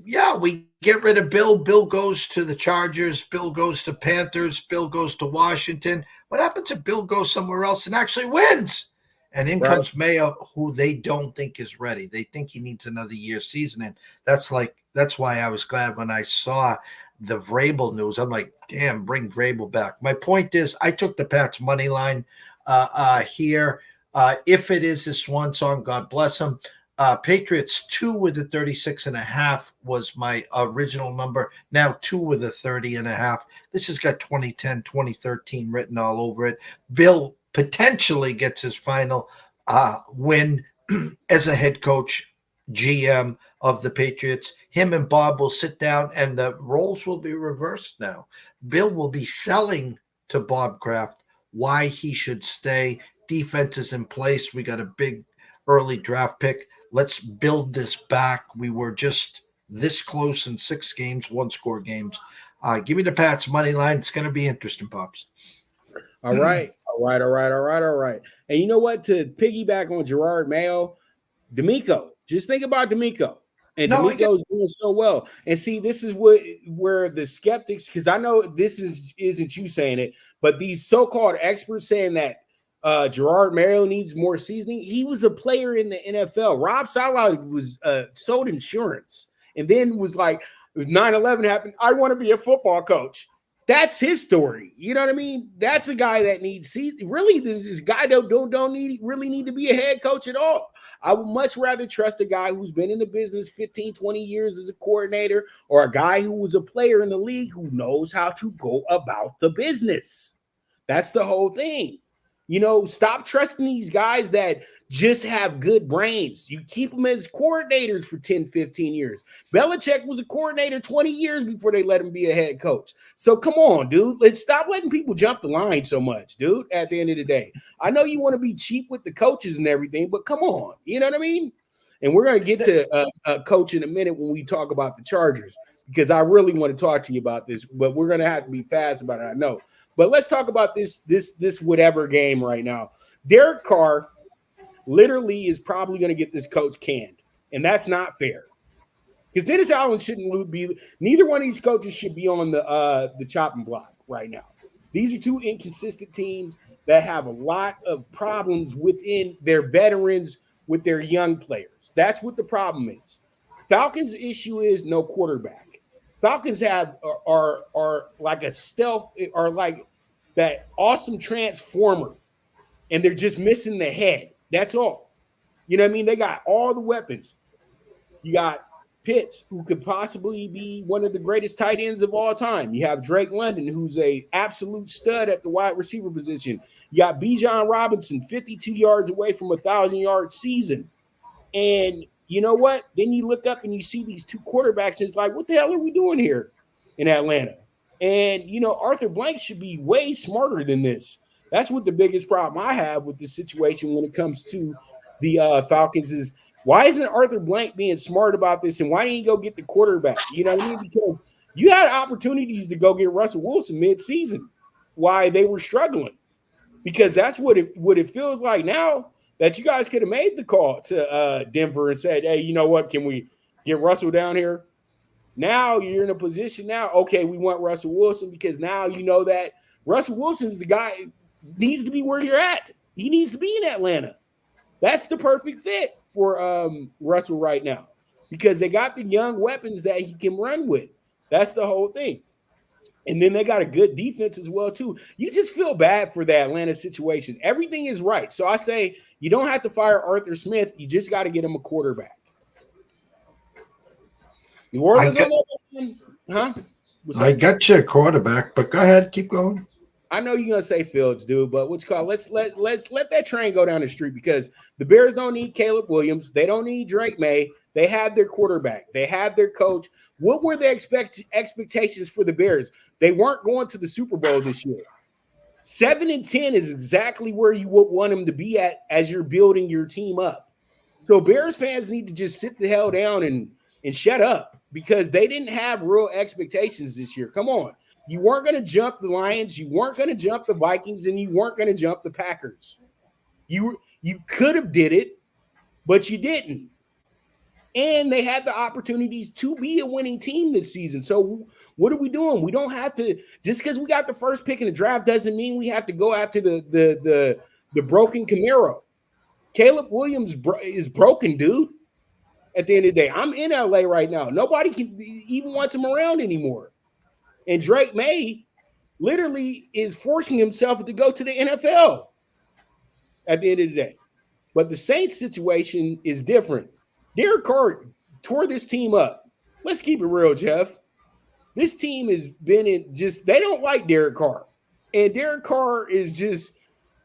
Yeah, we get rid of Bill. Bill goes to the Chargers. Bill goes to Panthers. Bill goes to Washington. What happens if Bill goes somewhere else and actually wins? And in comes Mayo, who they don't think is ready. They think he needs another year seasoning. That's why I was glad when I saw the Vrabel news. I'm like, damn, bring Vrabel back. My point is, I took the Pats money line here. If it is this one song, God bless them. Patriots 2 with the 36.5 was my original number. Now 2 with the 30.5. This has got 2010, 2013 written all over it. Bill potentially gets his final win as a head coach, GM of the Patriots. Him and Bob will sit down and the roles will be reversed now. Bill will be selling to Bob Kraft why he should stay. Defense is in place. We got a big early draft pick. Let's build this back. We were just this close in 6 games, 1-score games. Give me the Pats money line. It's going to be interesting, Pops. All right. And you know what? To piggyback on Gerard Mayo, D'Amico. Just think about D'Amico. And D'Amico's doing so well. And see, this is where the skeptics, because I know this isn't you saying it, but these so-called experts saying that Gerard Mayo needs more seasoning. He was a player in the NFL. Rob Saleh was sold insurance and then was like, 9/11 happened. I want to be a football coach. That's his story. You know what I mean? That's a guy that needs really this guy don't really need to be a head coach at all. I would much rather trust a guy who's been in the business 15, 20 years as a coordinator, or a guy who was a player in the league who knows how to go about the business. That's the whole thing. Stop trusting these guys that just have good brains. You keep them as coordinators for 10, 15 years. Belichick was a coordinator 20 years before they let him be a head coach. So come on, dude. Let's stop letting people jump the line so much, dude, at the end of the day. I know you want to be cheap with the coaches and everything, but come on. You know what I mean? And we're going to get to coach in a minute when we talk about the Chargers, because I really want to talk to you about this, but we're going to have to be fast about it, I know. But let's talk about this whatever game right now. Derek Carr literally is probably going to get this coach canned, and that's not fair. Because Dennis Allen shouldn't be. Neither one of these coaches should be on the chopping block right now. These are 2 inconsistent teams that have a lot of problems within their veterans with their young players. That's what the problem is. Falcons' issue is no quarterback. Falcons are like a stealth, are like that awesome transformer, and they're just missing the head. That's all. You know what I mean? They got all the weapons. You got Pitts, who could possibly be one of the greatest tight ends of all time. You have Drake London, who's a absolute stud at the wide receiver position. You got Bijan Robinson, 52 yards away from a 1,000-yard season. And you know what? Then you look up and you see these two quarterbacks, and it's like, what the hell are we doing here in Atlanta? And, Arthur Blank should be way smarter than this. That's what the biggest problem I have with this situation when it comes to the Falcons is, why isn't Arthur Blank being smart about this, and why didn't he go get the quarterback? You know what I mean? Because you had opportunities to go get Russell Wilson mid-season. Why they were struggling. Because that's what it feels like now, that you guys could have made the call to Denver and said, hey, you know what, can we get Russell down here? Now you're in a position now, okay, we want Russell Wilson, because now you know that Russell Wilson's the guy, needs to be where you're at. He needs to be in Atlanta. That's the perfect fit for Russell right now, because they got the young weapons that he can run with. That's the whole thing. And then they got a good defense as well, too. You just feel bad for the Atlanta situation. Everything is right. So I say you don't have to fire Arthur Smith. You just got to get him a quarterback. New Orleans huh? I got you a quarterback, but go ahead, keep going. I know you're gonna say Fields, dude, but what's called? Let's let that train go down the street, because the Bears don't need Caleb Williams. They don't need Drake May. They have their quarterback. They have their coach. What were their expectations for the Bears? They weren't going to the Super Bowl this year. 7-10 is exactly where you would want them to be at as you're building your team up. So Bears fans need to just sit the hell down and shut up, because they didn't have real expectations this year. Come on. You weren't going to jump the Lions, you weren't going to jump the Vikings, and you weren't going to jump the Packers. You could have did it, but you didn't. And they had the opportunities to be a winning team this season. So what are we doing? We don't have to, just because we got the first pick in the draft doesn't mean we have to go after the broken Camaro. Caleb Williams is broken, dude. At the end of the day, I'm in LA right now. Nobody can even wants him around anymore. And Drake May literally is forcing himself to go to the NFL at the end of the day. But the Saints situation is different. Derek Carr tore this team up. Let's keep it real, Jeff. This team has been they don't like Derek Carr. And Derek Carr is just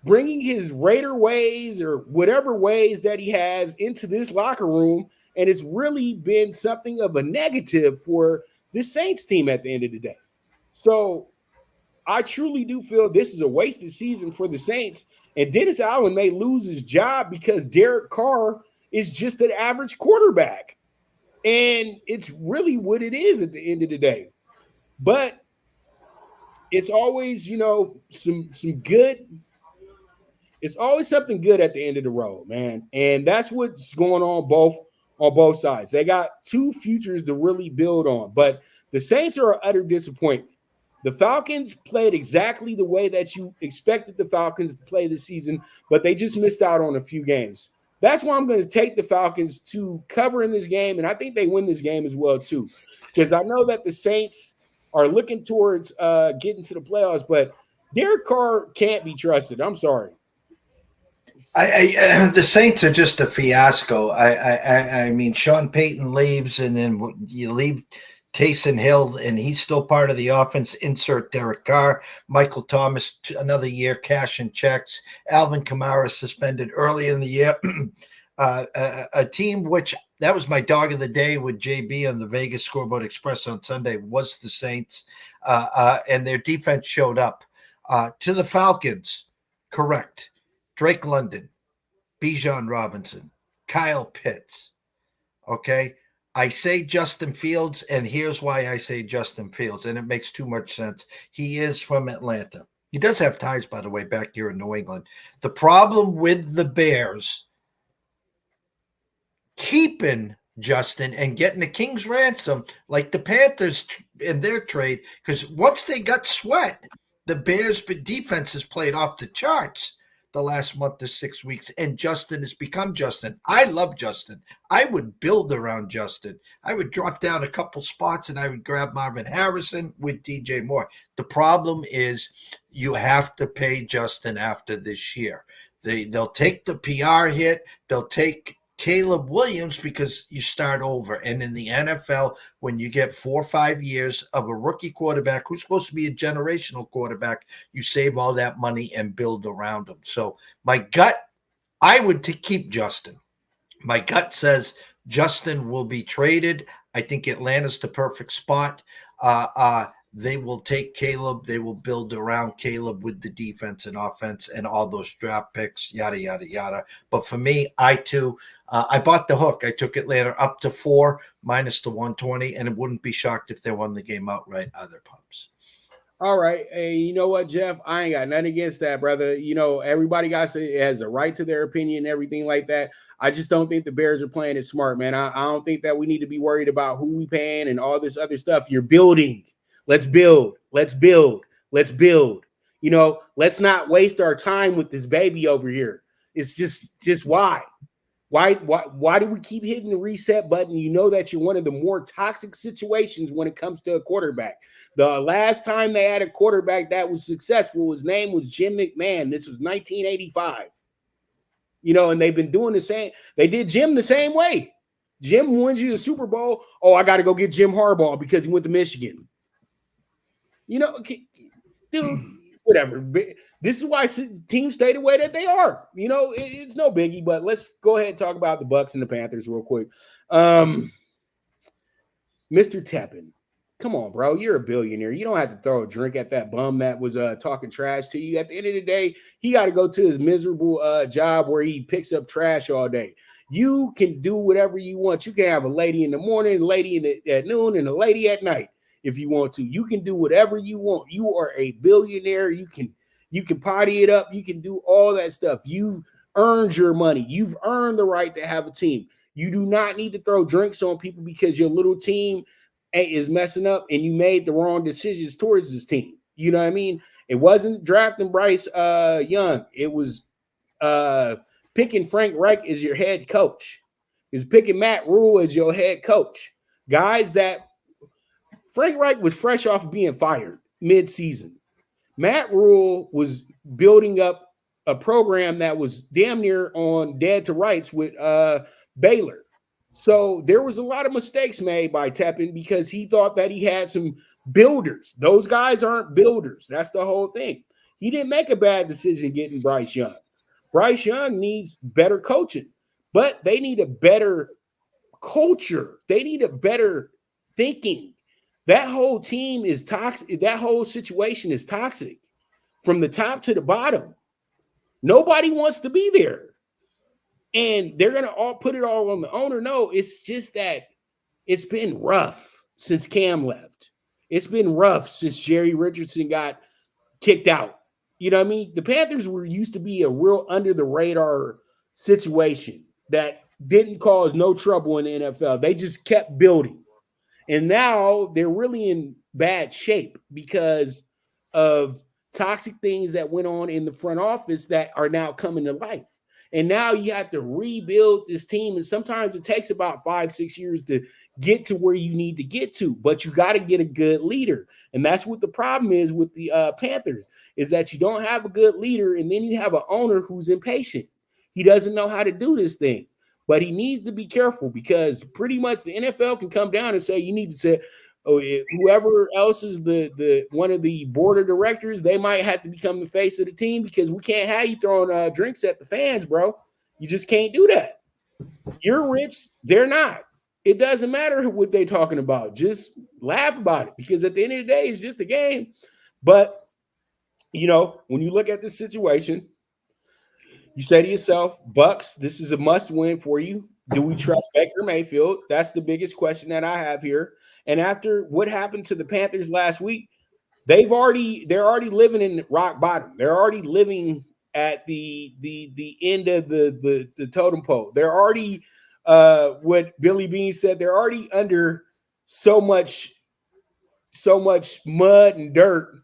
bringing his Raider ways or whatever ways that he has into this locker room. And it's really been something of a negative for this Saints team at the end of the day. So I truly do feel this is a wasted season for the Saints. And Dennis Allen may lose his job because Derek Carr is just an average quarterback. And it's really what it is at the end of the day. But it's always, some good. It's always something good at the end of the road, man. And that's what's going on both sides. They got two futures to really build on. But the Saints are an utter disappointment. The Falcons played exactly the way that you expected the Falcons to play this season, but they just missed out on a few games. That's why I'm going to take the Falcons to cover in this game, and I think they win this game as well, too, because I know that the Saints are looking towards getting to the playoffs, but Derek Carr can't be trusted. I'm sorry. The Saints are just a fiasco. I mean, Sean Payton leaves, and then you leave Taysom Hill, and he's still part of the offense. Insert Derek Carr. Michael Thomas, another year, cashing checks. Alvin Kamara suspended early in the year. A team which, that was my dog of the day with JB on the Vegas Scoreboard Express on Sunday, was the Saints. And their defense showed up. To the Falcons, correct. Drake London, Bijan Robinson, Kyle Pitts. Okay. I say Justin Fields, and here's why I say Justin Fields, and it makes too much sense. He is from Atlanta. He does have ties, by the way, back here in New England. The problem with the Bears keeping Justin and getting the King's ransom, like the Panthers in their trade, because once they got Sweat, the Bears' defense has played off the charts the last month to 6 weeks, and Justin has become Justin. I love Justin. I would build around Justin. I would drop down a couple spots, and I would grab Marvin Harrison with DJ Moore. The problem is you have to pay Justin after this year. They'll take the PR hit. They'll take Caleb Williams because you start over. And in the NFL, when you get 4 or 5 years of a rookie quarterback who's supposed to be a generational quarterback, you save all that money and build around him. So my gut, I would keep Justin. My gut says Justin will be traded. I think Atlanta's the perfect spot. They will take Caleb. They will build around Caleb with the defense and offense and all those draft picks, yada, yada, yada. But for me, I bought the hook. I took Atlanta up to 4 minus the 120, and it wouldn't be shocked if they won the game outright. Other pumps. All right. Hey, you know what, Jeff? I ain't got nothing against that, brother. You know, everybody has a right to their opinion and everything like that. I just don't think the Bears are playing it smart, man. I don't think that we need to be worried about who we paying and all this other stuff. You're building. Let's build. Let's build. Let's build. You know, let's not waste our time with this baby over here. It's just why? Why do we keep hitting the reset button? You know that you're one of the more toxic situations when it comes to a quarterback. The last time they had a quarterback that was successful, his name was Jim McMahon. This was 1985. You know, and they've been doing the same. They did Jim the same way. Jim wins you the Super Bowl. Oh, I got to go get Jim Harbaugh because he went to Michigan. You know, dude, whatever. This is why teams stay the way that they are. You know, it's no biggie, but let's go ahead and talk about the Bucs and the Panthers real quick. Mr. Tepin, come on, bro. You're a billionaire. You don't have to throw a drink at that bum that was talking trash to you. At the end of the day, he got to go to his miserable job where he picks up trash all day. You can do whatever you want. You can have a lady in the morning, a lady at noon, and a lady at night if you want to. You can do whatever you want. You are a billionaire. You can party it up. You can do all that stuff. You've earned your money. You've earned the right to have a team. You do not need to throw drinks on people because your little team is messing up and you made the wrong decisions towards this team. You know what I mean? It wasn't drafting Bryce Young. It was picking Frank Reich as your head coach. It was picking Matt Rule as your head coach. Guys that Frank Reich was fresh off of being fired mid-season. Matt Rule was building up a program that was damn near on dead to rights with Baylor. So there was a lot of mistakes made by Tepin because he thought that he had some builders. Those guys aren't builders. That's the whole thing. He didn't make a bad decision getting Bryce Young. Bryce Young needs better coaching, but they need a better culture. They need a better thinking. That whole team is toxic. That whole situation is toxic from the top to the bottom. Nobody wants to be there. And they're going to all put it all on the owner. No, it's just that it's been rough since Cam left. It's been rough since Jerry Richardson got kicked out. You know what I mean? The Panthers used to be a real under-the-radar situation that didn't cause no trouble in the NFL. They just kept building. And now they're really in bad shape because of toxic things that went on in the front office that are now coming to life. And now you have to rebuild this team. And sometimes it takes about 5-6 years to get to where you need to get to. But you got to get a good leader. And that's what the problem is with the Panthers, is that you don't have a good leader. And then you have an owner who's impatient. He doesn't know how to do this thing. But he needs to be careful because pretty much the NFL can come down and say, you need to say, oh, whoever else is the one of the board of directors, they might have to become the face of the team because we can't have you throwing drinks at the fans, bro. You just can't do that. You're rich. They're not. It doesn't matter what they're talking about. Just laugh about it because at the end of the day, it's just a game. But, you know, when you look at this situation, you say to yourself, Bucks, this is a must win for you. Do we trust Baker Mayfield? That's the biggest question that I have here. And after what happened to the Panthers last week, they're already living in rock bottom. They're already living at the end of the totem pole. They're already what Billy Bean said, they're already under so much mud and dirt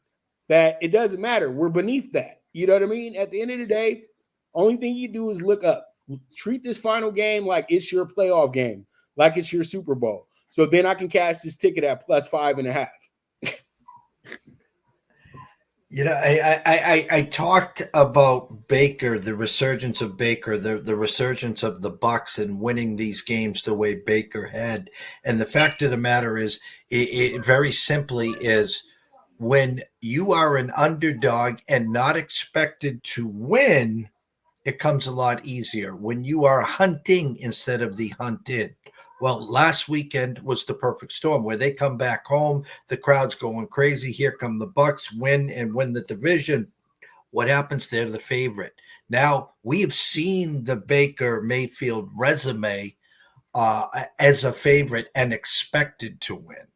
that it doesn't matter. We're beneath that. You know what I mean? At the end of the day, only thing you do is look up. Treat this final game like it's your playoff game, like it's your Super Bowl. So then I can cash this ticket at +5.5. You know, I talked about Baker, the resurgence of Baker, the resurgence of the Bucks and winning these games the way Baker had. And the fact of the matter is, it very simply is when you are an underdog and not expected to win, it comes a lot easier. When you are hunting instead of the hunted. Well, last weekend was the perfect storm where they come back home, the crowd's going crazy. Here come the Bucks, win the division. What happens? They're the favorite. Now we have seen the Baker Mayfield resume as a favorite and expected to win.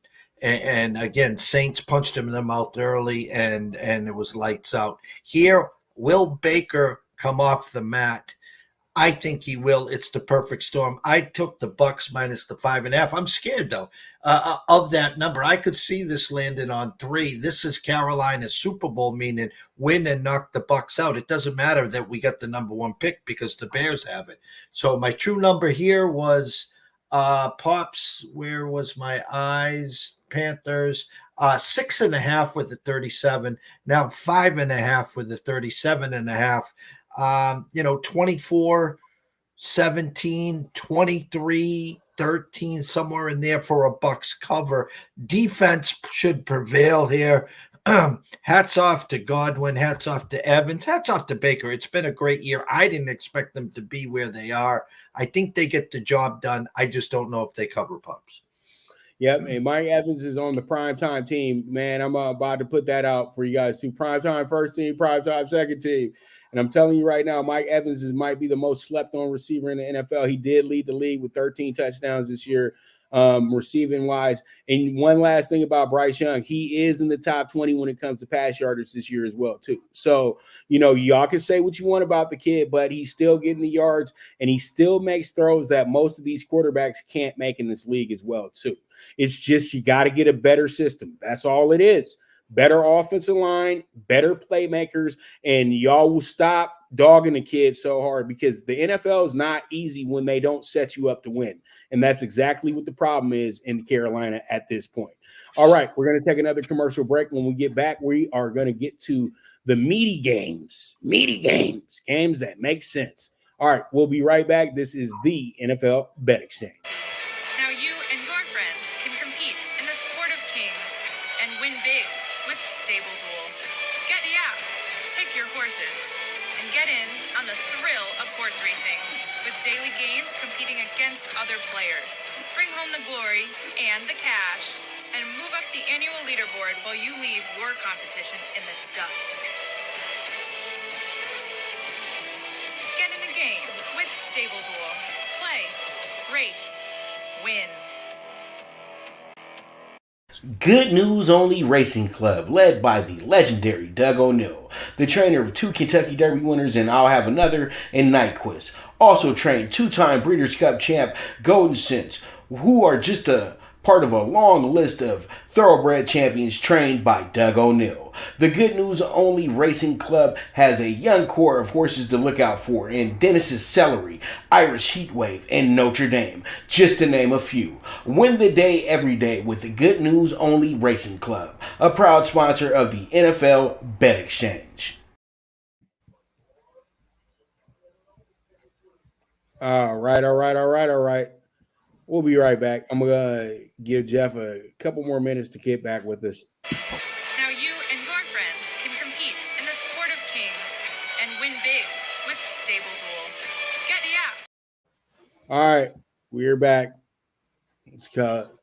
And again, Saints punched him in the mouth early, and it was lights out. Here, will Baker come off the mat? I think he will. It's the perfect storm. I took the Bucks minus the 5.5. I'm scared though of that number. I could see this landing on 3. This is Carolina's Super Bowl, meaning win and knock the Bucks out. It doesn't matter that we got the number 1 pick because the Bears have it. So my true number here was Pops. Where was my eyes? Panthers. 6.5 with the 37. Now 5.5 with the 37.5. 24, 17, 23, 13, somewhere in there for a Bucks cover. Defense should prevail here. Hats off to Godwin. Hats off to Evans. Hats off to Baker. It's been a great year. I didn't expect them to be where they are. I think they get the job done. I just don't know if they cover Pups. Yep, and Mike Evans is on the primetime team. Man, I'm about to put that out for you guys too. Primetime first team, primetime second team. And I'm telling you right now, Mike Evans might be the most slept-on receiver in the NFL. He did lead the league with 13 touchdowns this year, receiving-wise. And one last thing about Bryce Young, he is in the top 20 when it comes to pass yardage this year as well, too. So, y'all can say what you want about the kid, but he's still getting the yards, and he still makes throws that most of these quarterbacks can't make in this league as well, too. It's just you got to get a better system. That's all it is. Better offensive line, better playmakers, and y'all will stop dogging the kids so hard because the NFL is not easy when they don't set you up to win. And that's exactly what the problem is in Carolina at this point. All right, we're going to take another commercial break. When we get back, we are going to get to the meaty games that make sense. All right, we'll be right back. This is the NFL Bet Exchange. Now you and your friends can compete in the sport of kings and win big with Stable Duel. Get the app, pick your horses, and get in on the thrill of horse racing with daily games competing against other players. Bring home the glory and the cash and move up the annual leaderboard while you leave your competition in the dust. Get in the game with Stable Duel. Play, race, win. Good News Only Racing Club, led by the legendary Doug O'Neill, the trainer of 2 Kentucky Derby winners, and I'll have another in Nyquist. Also trained 2-time Breeders' Cup champ Golden Sense, who are just a part of a long list of thoroughbred champions trained by Doug O'Neill. The Good News Only Racing Club has a young core of horses to look out for in Dennis's Celery, Irish Heatwave, and Notre Dame, just to name a few. Win the day every day with the Good News Only Racing Club, a proud sponsor of the NFL Bet Exchange. All right. We'll be right back. I'm going to give Jeff a couple more minutes to get back with us. Now you and your friends can compete in the sport of kings and win big with Stable Duel. Get the app. All right, we're back. Let's cut.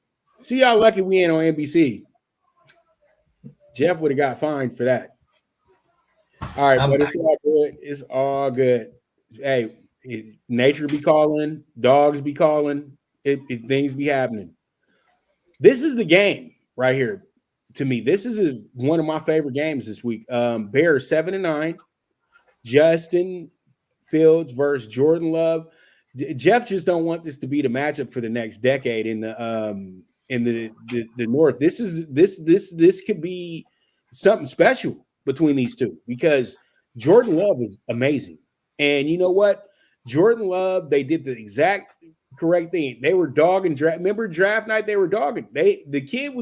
See how lucky we ain't on NBC. Jeff would have got fined for that. All right, but it's all good. It's all good. Hey, nature be calling, dogs be calling. Things be happening. This is the game right here. To me, this is one of my favorite games this week. Bears 7-9, Justin Fields versus Jordan Love. Jeff just don't want this to be the matchup for the next decade in the North. This could be something special between these two because Jordan Love is amazing, and you know what? Jordan Love, they did the exact correct thing. They were dogging draft. Remember draft night? They were dogging. The kid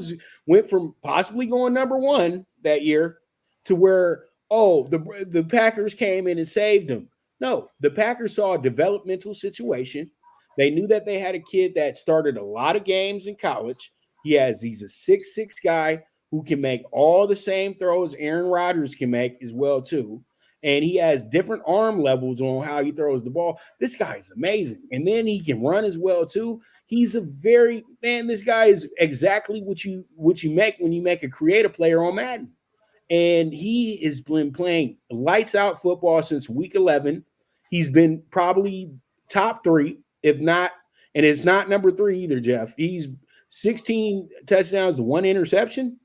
went from possibly going number 1 that year to where, oh, the Packers came in and saved him. No, the Packers saw a developmental situation. They knew that they had a kid that started a lot of games in college. He's a 6'6" guy who can make all the same throws Aaron Rodgers can make as well, too. And he has different arm levels on how he throws the ball. This guy is amazing. And then he can run as well, too. He's this guy is exactly what you make when you make a creative player on Madden. And he has been playing lights out football since week 11. He's been probably top 3, if not, and it's not number 3 either, Jeff. He's 16 touchdowns to 1 interception.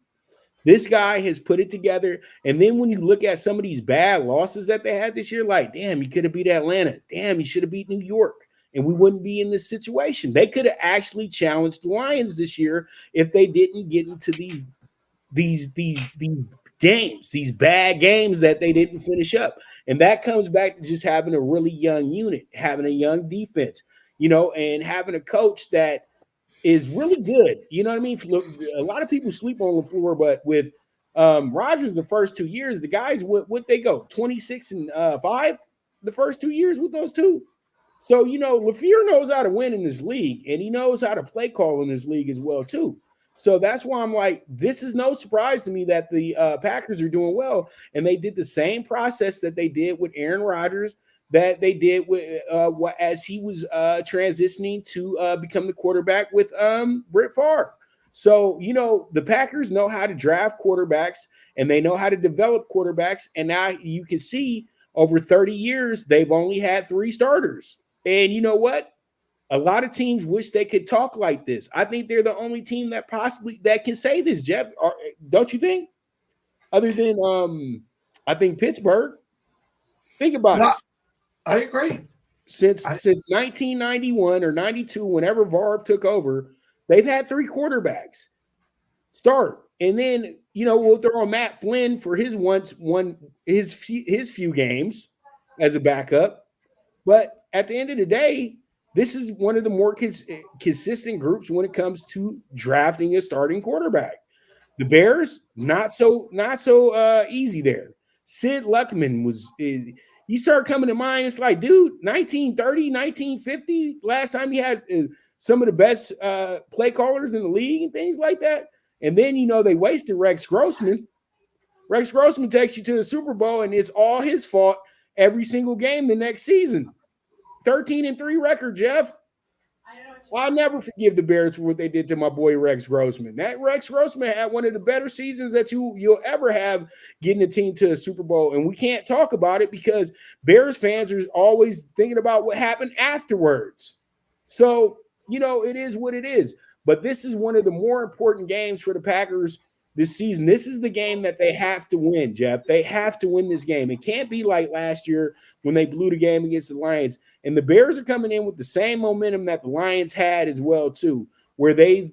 This guy has put it together. And then when you look at some of these bad losses that they had this year, like, damn, he could have beat Atlanta. Damn, he should have beat New York. And we wouldn't be in this situation. They could have actually challenged the Lions this year if they didn't get into these games, these bad games that they didn't finish up. And that comes back to just having a really young unit, having a young defense, and having a coach that is really good. You know what I mean? A lot of people sleep on LaFleur, but with Rodgers the first 2 years, the guys, what they go, 26-5 the first 2 years with those two. So, LaFleur knows how to win in this league, and he knows how to play call in this league as well, too. So that's why I'm like, this is no surprise to me that the Packers are doing well. And they did the same process that they did with Aaron Rodgers, that they did with as he was transitioning to become the quarterback with Brett Favre. So, the Packers know how to draft quarterbacks, and they know how to develop quarterbacks. And now you can see over 30 years, they've only had 3 starters. And you know what? A lot of teams wish they could talk like this. I think they're the only team that can say this, Jeff. Don't you think? Other than I think Pittsburgh. Think about it. I agree. Since 1991 or 92, whenever Favre took over, they've had 3 quarterbacks start, and then we'll throw on Matt Flynn for his few games as a backup. But at the end of the day, this is one of the more consistent groups when it comes to drafting a starting quarterback. The Bears, not so easy there. Sid Luckman you start coming to mind. It's like, dude, 1930, 1950, last time you had some of the best play callers in the league and things like that. And then, they wasted Rex Grossman. Rex Grossman takes you to the Super Bowl, and it's all his fault every single game the next season. 13-3 record, Jeff. I'll never forgive the Bears for what they did to my boy Rex Grossman. That Rex Grossman had one of the better seasons that you'll ever have getting a team to a Super Bowl. And we can't talk about it because Bears fans are always thinking about what happened afterwards. So, it is what it is. But this is one of the more important games for the Packers this season. This is the game that they have to win, Jeff. They have to win this game. It can't be like last year when they blew the game against the Lions. And the Bears are coming in with the same momentum that the Lions had as well, too, where they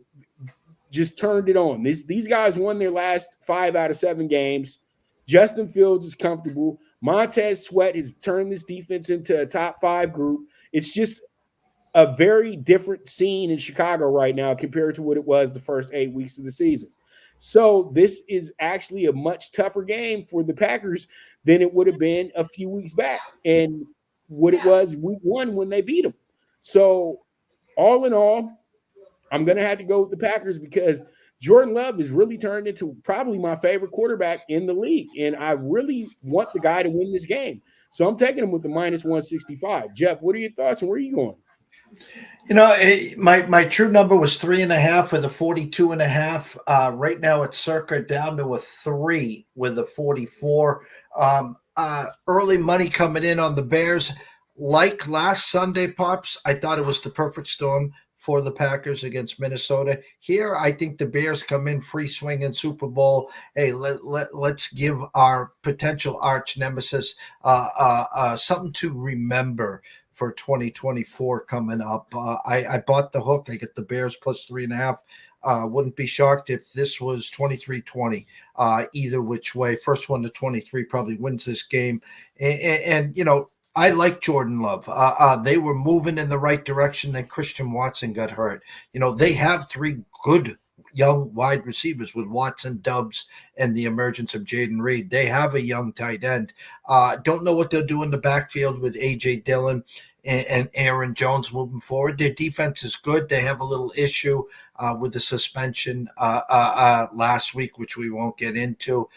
just turned it on. These guys won their last 5 out of 7 games. Justin Fields is comfortable. Montez Sweat has turned this defense into a top 5 group. It's just a very different scene in Chicago right now compared to what it was the first 8 weeks of the season. So this is actually a much tougher game for the Packers than it would have been a few weeks back and what it was week 1 when they beat them. So all in all, I'm going to have to go with the Packers because Jordan Love has really turned into probably my favorite quarterback in the league. And I really want the guy to win this game. So I'm taking him with the minus 165. Jeff, what are your thoughts and where are you going? My true number was 3.5 with a 42.5. Right now it's circa down to a 3 with a 44. Early money coming in on the Bears. Like last Sunday, Pops, I thought it was the perfect storm for the Packers against Minnesota. Here, I think the Bears come in free swing in Super Bowl. Hey, let's give our potential arch nemesis something to remember for 2024 coming up. I bought the hook. I get the Bears plus 3.5. Wouldn't be shocked if this was 23-20, either which way. First one to 23 probably wins this game. And I like Jordan Love. They were moving in the right direction. Then Christian Watson got hurt. They have 3 good young wide receivers with Watson, Dubs, and the emergence of Jaden Reed. They have a young tight end. Don't know what they'll do in the backfield with A.J. Dillon and Aaron Jones moving forward. Their defense is good. They have a little issue with the suspension last week, which we won't get into.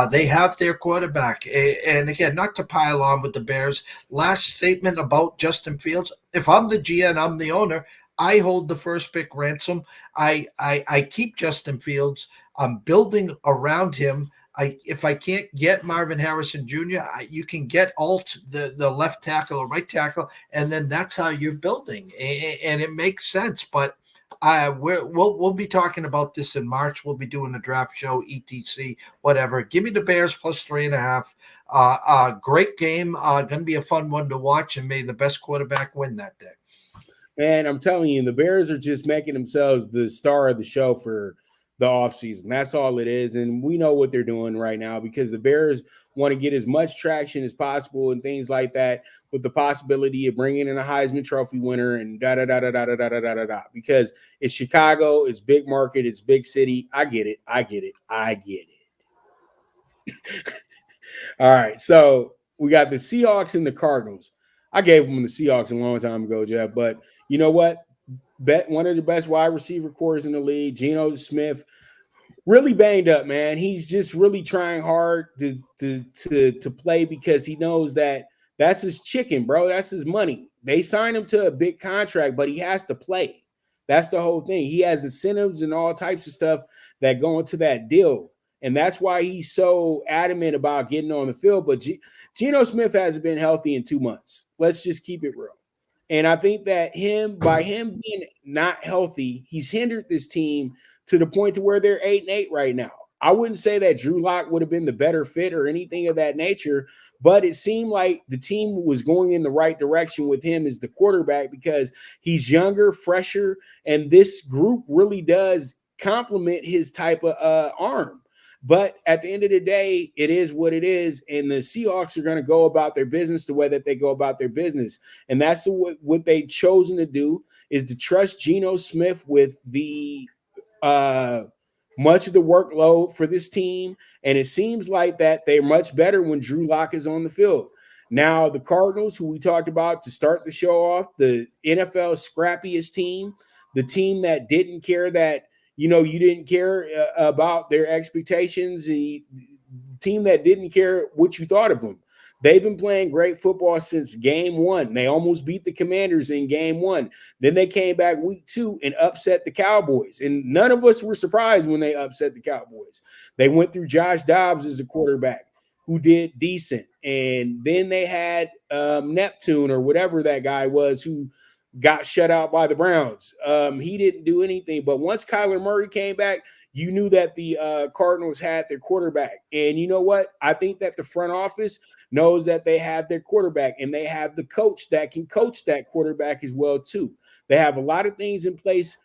They have their quarterback. And again, not to pile on with the Bears, last statement about Justin Fields. If I'm the GM, I'm the owner, I hold the first pick ransom. I keep Justin Fields. I'm building around him. If I can't get Marvin Harrison Jr., you can get Alt, the left tackle or right tackle, and then that's how you're building, and it makes sense. But we'll be talking about this in March. We'll be doing the draft show, etc. Whatever. Give me the Bears plus 3.5. Great game. Going to be a fun one to watch, and may the best quarterback win that day. And I'm telling you, the Bears are just making themselves the star of the show for the offseason. That's all it is. And we know what they're doing right now because the Bears want to get as much traction as possible and things like that, with the possibility of bringing in a Heisman Trophy winner and da-da-da-da-da-da-da-da-da-da. Because it's Chicago, it's big market, it's big city. I get it. All right, so we got the Seahawks and the Cardinals. I gave them the Seahawks a long time ago, Jeff, but you know what? One of the best wide receiver cores in the league, Geno Smith, really banged up, man. He's just really trying hard to play because he knows that that's his chicken, bro. That's his money. They signed him to a big contract, but he has to play. That's the whole thing. He has incentives and all types of stuff that go into that deal. And that's why he's so adamant about getting on the field. But Geno Smith hasn't been healthy in 2 months. Let's just keep it real. And I think that by him being not healthy, he's hindered this team to the point to where they're 8-8 right now. I wouldn't say that Drew Lock would have been the better fit or anything of that nature, but it seemed like the team was going in the right direction with him as the quarterback because he's younger, fresher, and this group really does complement his type of arm. But at the end of the day, it is what it is, and the Seahawks are going to go about their business the way that they go about their business. And that's what they've chosen to do, is to trust Geno Smith with the much of the workload for this team. And it seems like that they're much better when Drew Lock is on the field. Now, the Cardinals, who we talked about to start the show off, the NFL's scrappiest team, the team that didn't care that, you didn't care about their expectations, the team that didn't care what you thought of them. They've been playing great football since game one. They almost beat the Commanders in game one. Then they came back week 2 and upset the Cowboys. And none of us were surprised when they upset the Cowboys. They went through Josh Dobbs as a quarterback who did decent. And then they had Neptune or whatever that guy was who got shut out by the Browns. He didn't do anything. But once Kyler Murray came back, you knew that the Cardinals had their quarterback. And you know what? I think that the front office knows that they have their quarterback, and they have the coach that can coach that quarterback as well, too. They have a lot of things in place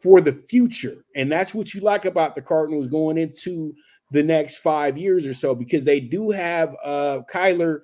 for the future. And that's what you like about the Cardinals going into the next 5 years or so, because they do have Kyler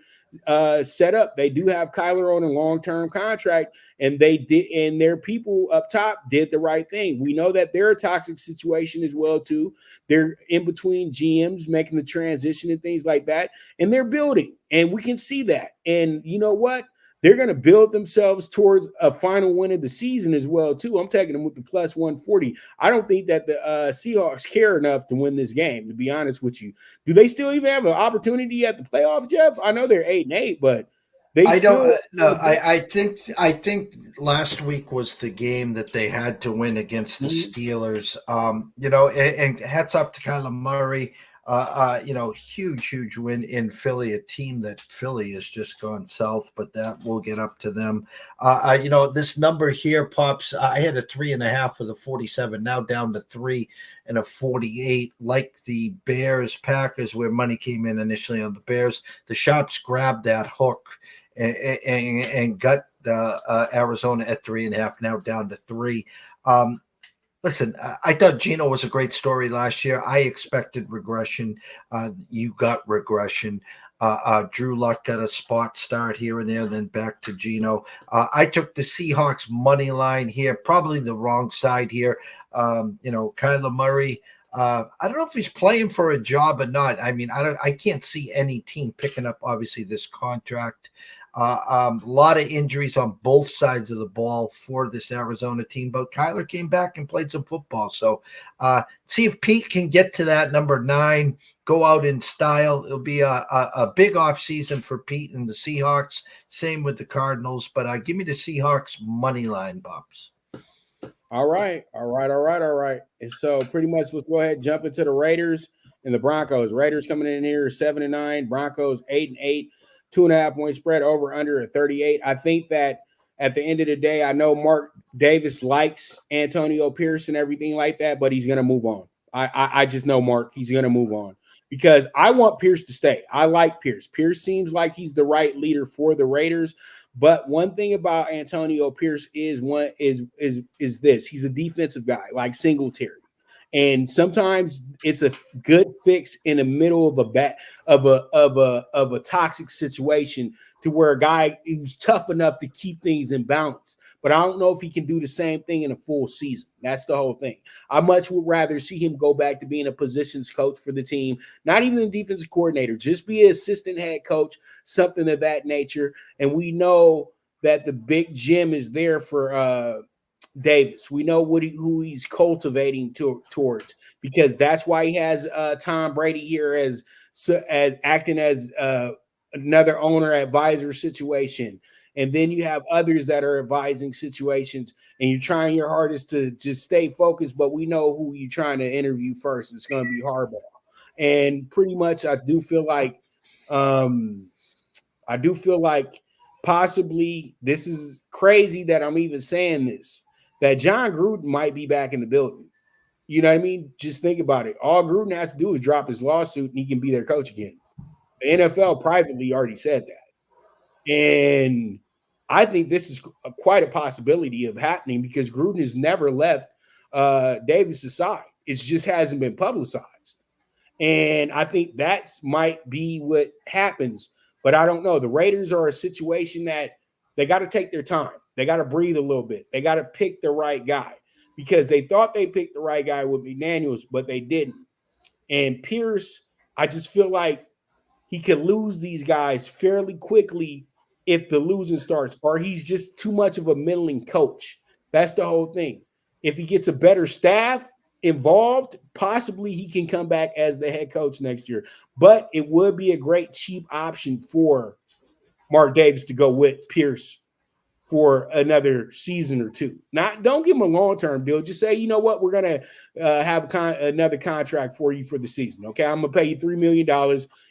set up. They do have Kyler on a long-term contract, and they did, and their people up top did the right thing. We know that they're a toxic situation as well too. They're in between GMs making the transition and things like that, and they're building, and we can see that. And you know what? They're going to build themselves towards a final win of the season as well too. I'm taking them with the plus 140. I don't think that the Seahawks care enough to win this game, to be honest with you. Do they still even have an opportunity at the playoff, Jeff? I know they're 8-8, but I think last week was the game that they had to win against the Steelers. And hats off to Kyler Murray. Huge win in Philly, a team that Philly has just gone south, but that we'll get up to them. This number here pops. I had a 3.5 for the 47, now down to 3 and a 48. Like the Bears, Packers, where money came in initially on the Bears, the shops grabbed that hook and got Arizona at 3.5, now down to 3. Listen, I thought Geno was a great story last year. I expected regression. You got regression. Drew Luck got a spot start here and there, then back to Geno. I took the Seahawks money line here, probably the wrong side here. Kyler Murray. I don't know if he's playing for a job or not. I mean, I can't see any team picking up obviously this contract. A lot of injuries on both sides of the ball for this Arizona team, but Kyler came back and played some football. So see if Pete can get to that number 9, go out in style. It'll be a big off season for Pete and the Seahawks. Same with the Cardinals, but give me the Seahawks money line, Bobs. All right. And so pretty much let's go ahead and jump into the Raiders and the Broncos. Raiders coming in here 7-9, Broncos 8-8, 2.5 point spread over under at 38. I think that at the end of the day, I know Mark Davis likes Antonio Pierce and everything like that, but he's going to move on. I just know Mark, he's going to move on because I want Pierce to stay. I like Pierce. Pierce seems like he's the right leader for the Raiders. But one thing about Antonio Pierce is this: he's a defensive guy, like Singletary, and sometimes it's a good fix in the middle of a toxic situation to where a guy who's tough enough to keep things in balance. But I don't know if he can do the same thing in a full season. That's the whole thing. I much would rather see him go back to being a positions coach for the team, not even a defensive coordinator, just be an assistant head coach, something of that nature. And we know that the big gym is there for Davis. We know who he's cultivating towards, because that's why he has Tom Brady here as acting as another owner advisor situation. And then you have others that are advising situations, and you're trying your hardest to just stay focused. But we know who you're trying to interview first. It's going to be Harbaugh. And pretty much I do feel like possibly, this is crazy that I'm even saying this, that John Gruden might be back in the building. You know what I mean? Just think about it. All Gruden has to do is drop his lawsuit and he can be their coach again. The NFL privately already said that. And I think this is quite a possibility of happening because Gruden has never left Davis' side. It just hasn't been publicized. And I think that might be what happens. But I don't know. The Raiders are a situation that they got to take their time. They got to breathe a little bit. They got to pick the right guy because they thought they picked the right guy with McDaniels, but they didn't. And Pierce, I just feel like he could lose these guys fairly quickly if the losing starts, or he's just too much of a middling coach. That's the whole thing. If he gets a better staff involved, possibly he can come back as the head coach next year. But it would be a great cheap option for Mark Davis to go with Pierce for another season or two. Don't give him a long-term deal. Just say, you know what, we're going to have another contract for you for the season. Okay, I'm going to pay you $3 million.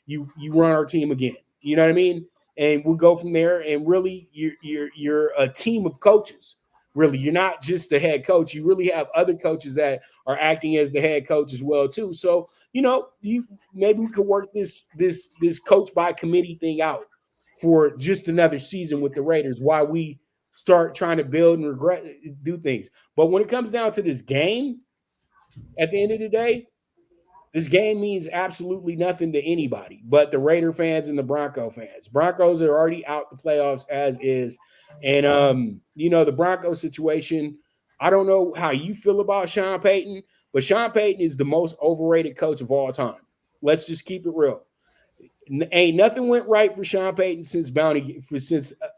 You run our team again. You know what I mean? And we'll go from there. And really, you're a team of coaches. Really, you're not just the head coach. You really have other coaches that are acting as the head coach as well too. So, maybe we could work this coach by committee thing out for just another season with the Raiders while we start trying to build and do things. But when it comes down to this game, at the end of the day, this game means absolutely nothing to anybody but the Raider fans and the Bronco fans. Broncos are already out the playoffs as is. And, the Broncos situation, I don't know how you feel about Sean Payton, but Sean Payton is the most overrated coach of all time. Let's just keep it real. Ain't nothing went right for Sean Payton since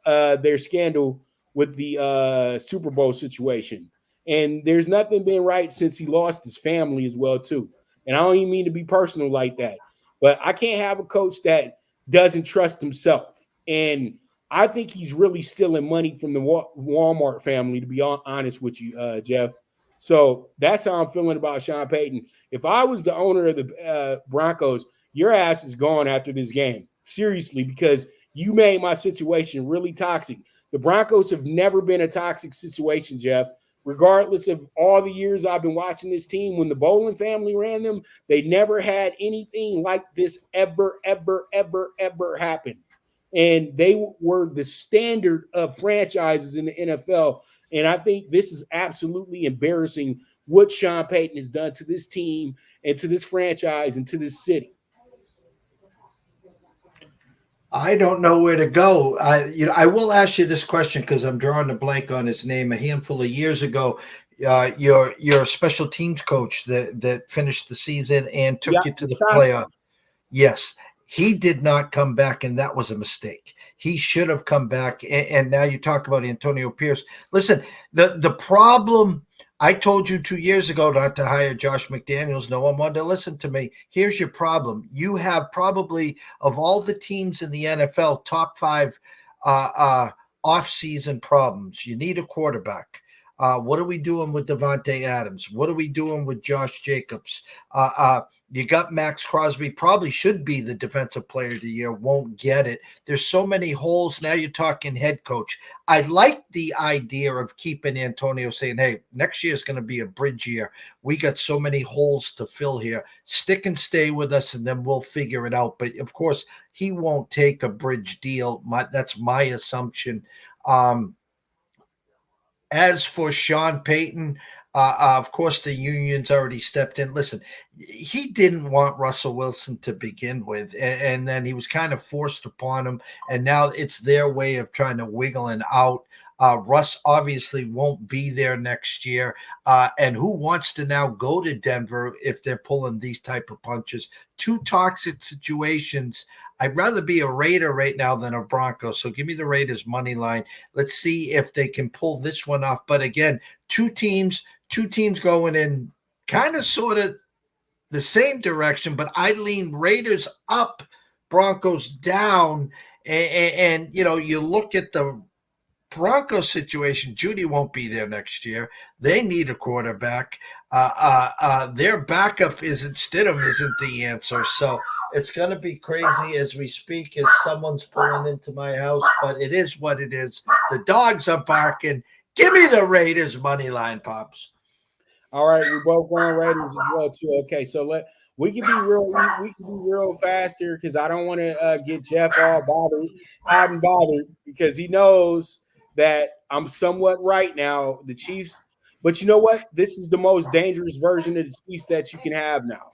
their scandal with the Super Bowl situation. And there's nothing been right since he lost his family as well, too. And I don't even mean to be personal like that. But I can't have a coach that doesn't trust himself. And I think he's really stealing money from the Walmart family, to be honest with you, Jeff. So that's how I'm feeling about Sean Payton. If I was the owner of the Broncos, your ass is gone after this game. Seriously, because you made my situation really toxic. The Broncos have never been a toxic situation, Jeff. Regardless of all the years I've been watching this team, when the Bowlen family ran them, they never had anything like this ever happen. And they were the standard of franchises in the NFL. And I think this is absolutely embarrassing what Sean Payton has done to this team and to this franchise and to this city. I don't know where to go. I will ask you this question because I'm drawing a blank on his name. A handful of years ago, your special teams coach that finished the season and took you to the playoff. Yes, he did not come back, and that was a mistake. He should have come back. And now you talk about Antonio Pierce. Listen, the problem. I told you 2 years ago not to hire Josh McDaniels. No one wanted to listen to me. Here's your problem. You have probably, of all the teams in the NFL, top 5 off-season problems. You need a quarterback. What are we doing with Devontae Adams? What are we doing with Josh Jacobs? You got Max Crosby, probably should be the defensive player of the year, won't get it. There's so many holes. Now you're talking head coach. I like the idea of keeping Antonio, saying, hey, next year is going to be a bridge year. We got so many holes to fill here. Stick and stay with us, and then we'll figure it out. But, of course, he won't take a bridge deal. That's my assumption. As for Sean Payton, of course, the union's already stepped in. Listen, he didn't want Russell Wilson to begin with, and then he was kind of forced upon him, and now it's their way of trying to wiggle him out. Russ obviously won't be there next year, and who wants to now go to Denver if they're pulling these type of punches? 2 toxic situations. I'd rather be a Raider right now than a Bronco, so give me the Raiders money line. Let's see if they can pull this one off. But again, two teams going in kind of sort of the same direction, but I lean Raiders up, Broncos down. And you look at the Broncos situation. Judy won't be there next year. They need a quarterback. Their backup Stidham isn't the answer. So it's going to be crazy as we speak, as someone's pulling into my house, but it is what it is. The dogs are barking. Give me the Raiders money line, Pops. All right, we're both going Raiders as well too. Okay, so we can be real fast here because I don't want to get Jeff all hot and bothered because he knows that I'm somewhat right now. The Chiefs, but you know what? This is the most dangerous version of the Chiefs that you can have now.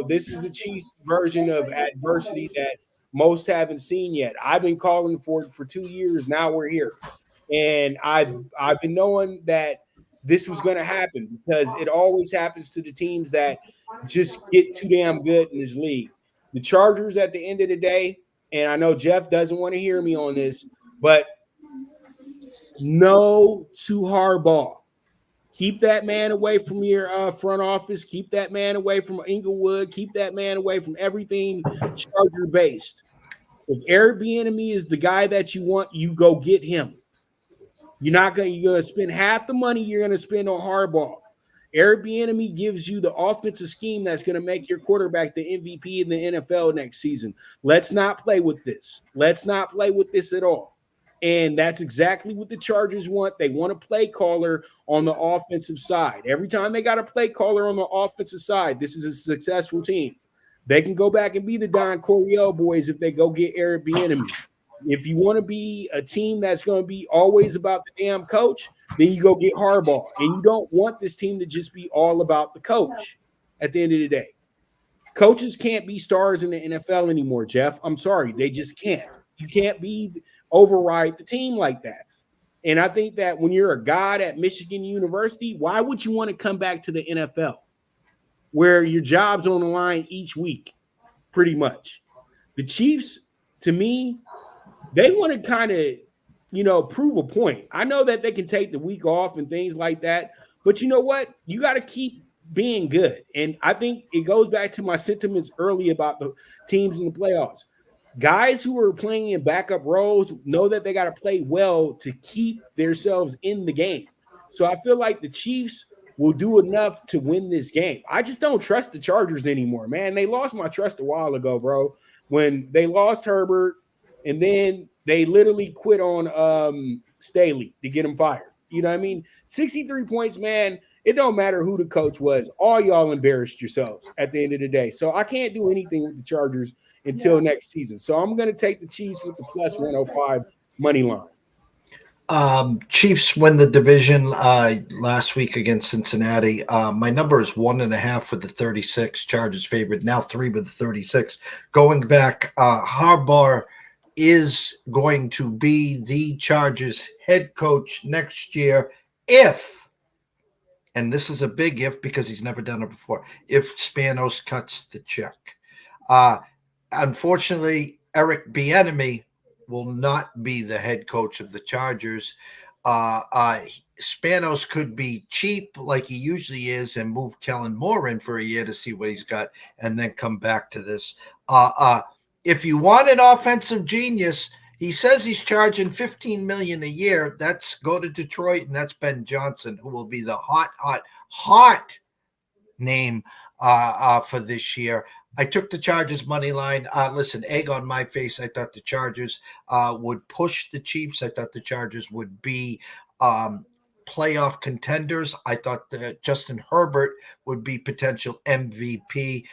This is the Chiefs version of adversity that most haven't seen yet. I've been calling for it for 2 years. Now we're here, and I've been knowing that this was going to happen because it always happens to the teams that just get too damn good in this league. The Chargers at the end of the day, and I know Jeff doesn't want to hear me on this, but no to Harbaugh. Keep that man away from your front office. Keep that man away from Inglewood. Keep that man away from everything Charger-based. If Eric Bieniemy is the guy that you want, you go get him. You're going to spend half the money you're going to spend on Harbaugh. Eric Bieniemy gives you the offensive scheme that's going to make your quarterback the MVP in the NFL next season. Let's not play with this. Let's not play with this at all. And that's exactly what the Chargers want. They want a play caller on the offensive side. Every time they got a play caller on the offensive side, this is a successful team. They can go back and be the Don Coryell boys if they go get Eric Bieniemy. If you want to be a team that's going to be always about the damn coach, then you go get Harbaugh. And you don't want this team to just be all about the coach at the end of the day. Coaches can't be stars in the NFL anymore, Jeff. I'm sorry. They just can't. You can't override the team like that. And I think that when you're a god at Michigan University, why would you want to come back to the NFL where your job's on the line each week, pretty much? The Chiefs, to me, they want to kind of, prove a point. I know that they can take the week off and things like that, but you know what? You got to keep being good. And I think it goes back to my sentiments early about the teams in the playoffs. Guys who are playing in backup roles know that they got to play well to keep themselves in the game. So I feel like the Chiefs will do enough to win this game. I just don't trust the Chargers anymore, man. They lost my trust a while ago, bro, when they lost Herbert, and then they literally quit on Staley to get him fired. You know what I mean? 63 points, man. It don't matter who the coach was. All y'all embarrassed yourselves at the end of the day. So I can't do anything with the Chargers until next season. So I'm going to take the Chiefs with the plus 105 money line. Chiefs win the division last week against Cincinnati. My number is 1.5 with the 36. Chargers favorite. Now 3 with the 36. Going back, Harbaugh is going to be the Chargers head coach next year if and this is a big if because he's never done it before, if Spanos cuts the check. Uh, Unfortunately, Eric Bieniemy will not be the head coach of the Chargers. Uh, uh, Spanos could be cheap like he usually is and move Kellen Moore in for a year to see what he's got and then come back to this. If you want an offensive genius, he says he's charging $15 million a year. That's go to Detroit, and that's Ben Johnson, who will be the hot name for this year. I took the Chargers money line. Listen, egg on my face. I thought the Chargers would push the Chiefs. I thought the Chargers would be playoff contenders. I thought that Justin Herbert would be potential MVP.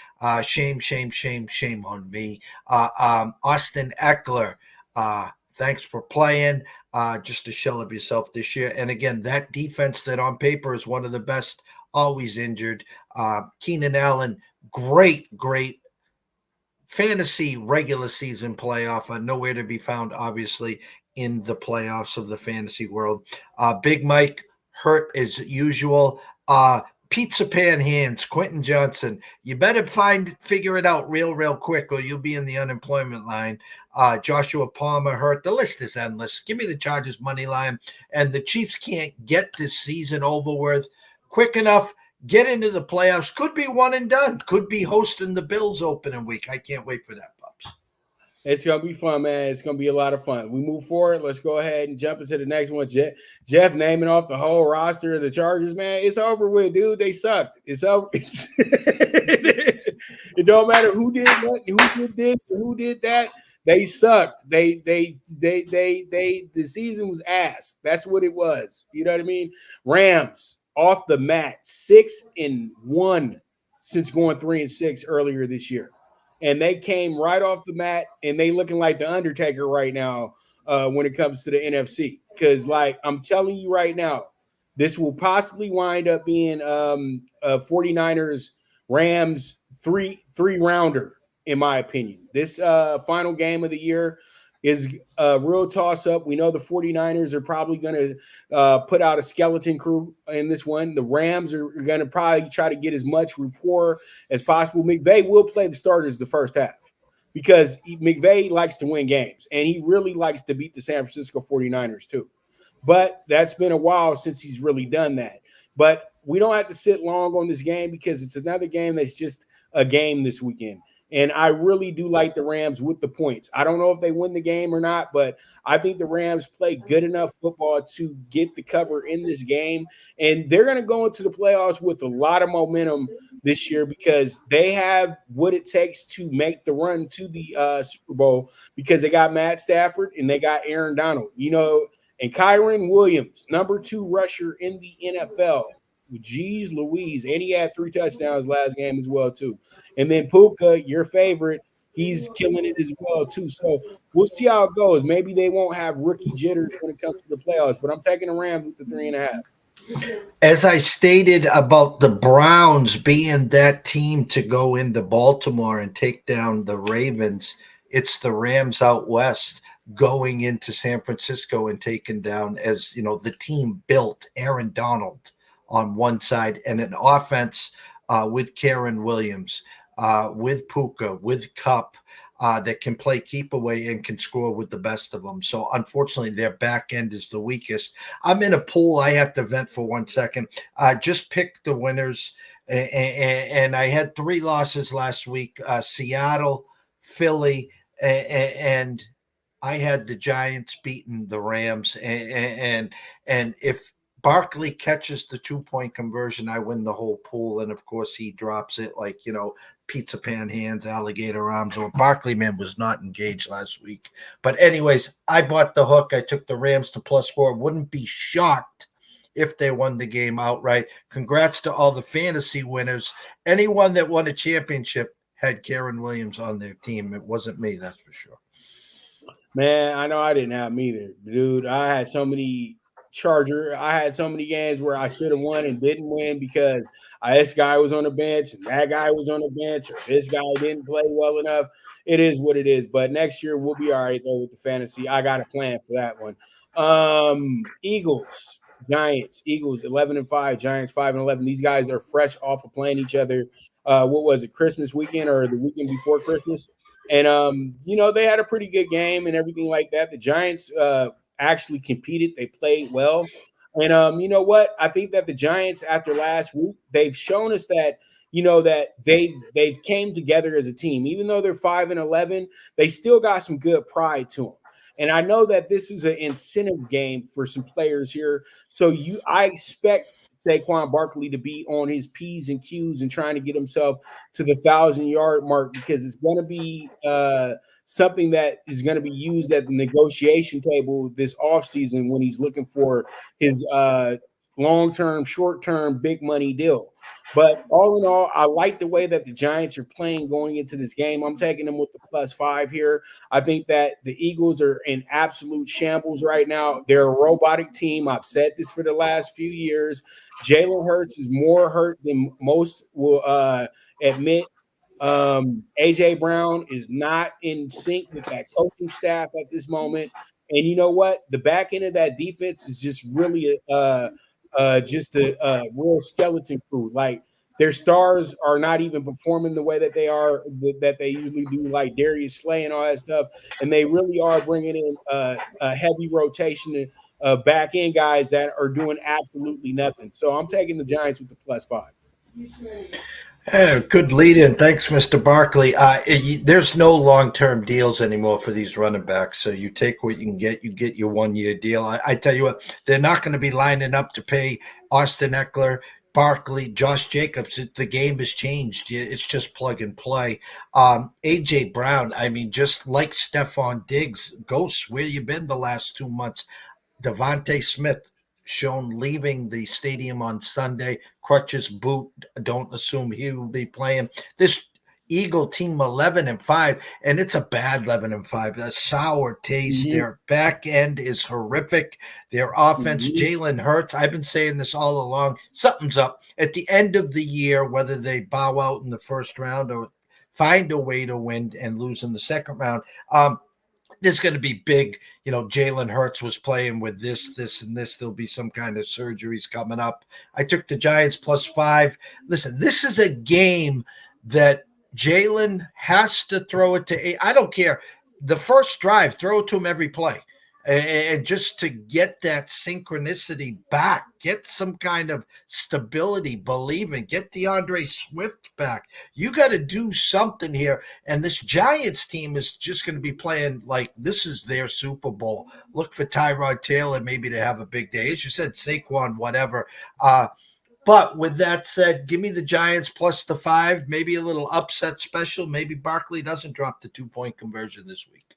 Shame on me. Austin Eckler, thanks for playing. Just a shell of yourself this year. And again, that defense that on paper is one of the best, always injured. Keenan Allen, great fantasy regular season playoff. Nowhere to be found, obviously, in the playoffs of the fantasy world. Big Mike hurt as usual. Pizza pan hands, Quentin Johnson. You better figure it out real quick, or you'll be in the unemployment line. Joshua Palmer hurt. The list is endless. Give me the Chargers money line, and the Chiefs can't get this season over with quick enough. Get into the playoffs. Could be one and done. Could be hosting the Bills opening week. I can't wait for that, Pops. It's going to be fun, man. It's going to be a lot of fun. We move forward. Let's go ahead and jump into the next one. Jeff naming off the whole roster of the Chargers, man. It's over with, dude. They sucked. It's over. It don't matter who did what, who did this, who did that. They sucked. The season was ass. That's what it was. You know what I mean? Rams off the mat, 6-1 since going 3-6 earlier this year. And they came right off the mat, and they looking like the Undertaker right now when it comes to the NFC. Because, like, I'm telling you right now, this will possibly wind up being 49ers Rams three-rounder, in my opinion. This final game of the year is a real toss-up. We know the 49ers are probably going to put out a skeleton crew in this one. The Rams are going to probably try to get as much rapport as possible. McVay will play the starters the first half because McVay likes to win games, and he really likes to beat the San Francisco 49ers too. But that's been a while since he's really done that. But we don't have to sit long on this game because it's another game that's just a game this weekend. And I really do like the Rams with the points. I don't know if they win the game or not, but I think the Rams play good enough football to get the cover in this game. And they're going to go into the playoffs with a lot of momentum this year because they have what it takes to make the run to the Super Bowl because they got Matt Stafford and they got Aaron Donald, and Kyron Williams, number 2 rusher in the NFL. Jeez Louise. And he had 3 touchdowns last game as well, too. And then Puka, your favorite, he's killing it as well, too. So we'll see how it goes. Maybe they won't have rookie jitters when it comes to the playoffs, but I'm taking the Rams with the 3.5. As I stated about the Browns being that team to go into Baltimore and take down the Ravens, it's the Rams out west going into San Francisco and taking down, as the team built Aaron Donald on one side and an offense with Kyren Williams, with Puka, with Kupp, that can play keep away and can score with the best of them. So unfortunately, their back end is the weakest. I'm in a pool. I have to vent for 1 second. Just pick the winners. And I had 3 losses last week, Seattle, Philly, and I had the Giants beating the Rams. And if Barkley catches the 2-point conversion, I win the whole pool. And of course, he drops it like, pizza pan hands, alligator arms, or Barkley, man, was not engaged last week. But anyways, I bought the hook. I took the Rams to +4. Wouldn't be shocked if they won the game outright. Congrats to all the fantasy winners. Anyone that won a championship had Kyren Williams on their team. It wasn't me, that's for sure. Man, I know I didn't have them either. Dude, I had so many games where I should have won and didn't win because this guy was on the bench and that guy was on the bench, or this guy didn't play well enough. It is what it is. But next year we'll be all right though with the fantasy. I got a plan for that one. Eagles Giants, Eagles 11-5, Giants 5-11. These guys are fresh off of playing each other. What was it, Christmas weekend or the weekend before Christmas? And they had a pretty good game and everything like that. The Giants actually competed. They played well. And you know what? I think that the Giants, after last week, they've shown us that that they've came together as a team. Even though they're 5-11, they still got some good pride to them. And I know that this is an incentive game for some players here. So I expect Saquon Barkley to be on his P's and Q's and trying to get himself to the 1,000-yard mark, because it's going to be something that is going to be used at the negotiation table this offseason when he's looking for his long-term, short-term, big money deal. But all in all, I like the way that the Giants are playing going into this game. I'm taking them with the +5 here. I think that the Eagles are in absolute shambles right now. They're a robotic team. I've said this for the last few years. Jalen Hurts is more hurt than most will admit. A.J. Brown is not in sync with that coaching staff at this moment. And you know what? The back end of that defense is just really just a real skeleton crew. Like, their stars are not even performing the way that they usually do, like Darius Slay and all that stuff. And they really are bringing in a heavy rotation of back end guys that are doing absolutely nothing. So I'm taking the Giants with the +5. Good lead in. Thanks, Mr. Barkley. There's no long-term deals anymore for these running backs. So you take what you can get. You get your one-year deal. I tell you what, they're not going to be lining up to pay Austin Eckler, Barkley, Josh Jacobs. The game has changed. It's just plug and play. A.J. Brown, I mean, just like Stephon Diggs, Ghost, where you been the last 2 months? Devontae Smith shown leaving the stadium on Sunday. Crutches boot. Don't assume he will be playing. This Eagle team 11-5, and it's a bad 11-5. A sour taste. Mm-hmm. Their back end is horrific. Their offense, Jalen Hurts. I've been saying this all along. Something's up at the end of the year. Whether they bow out in the first round or find a way to win and lose in the second round. There's going to be big, Jalen Hurts was playing with this, and this. There'll be some kind of surgeries coming up. I took the Giants +5. Listen, this is a game that Jalen has to throw it to. I don't care. The first drive, throw it to him every play. And just to get that synchronicity back, get some kind of stability, believing, get DeAndre Swift back. You got to do something here. And this Giants team is just going to be playing like this is their Super Bowl. Look for Tyrod Taylor maybe to have a big day. As you said, Saquon, whatever. But with that said, give me the Giants +5, maybe a little upset special. Maybe Barkley doesn't drop the 2-point conversion this week.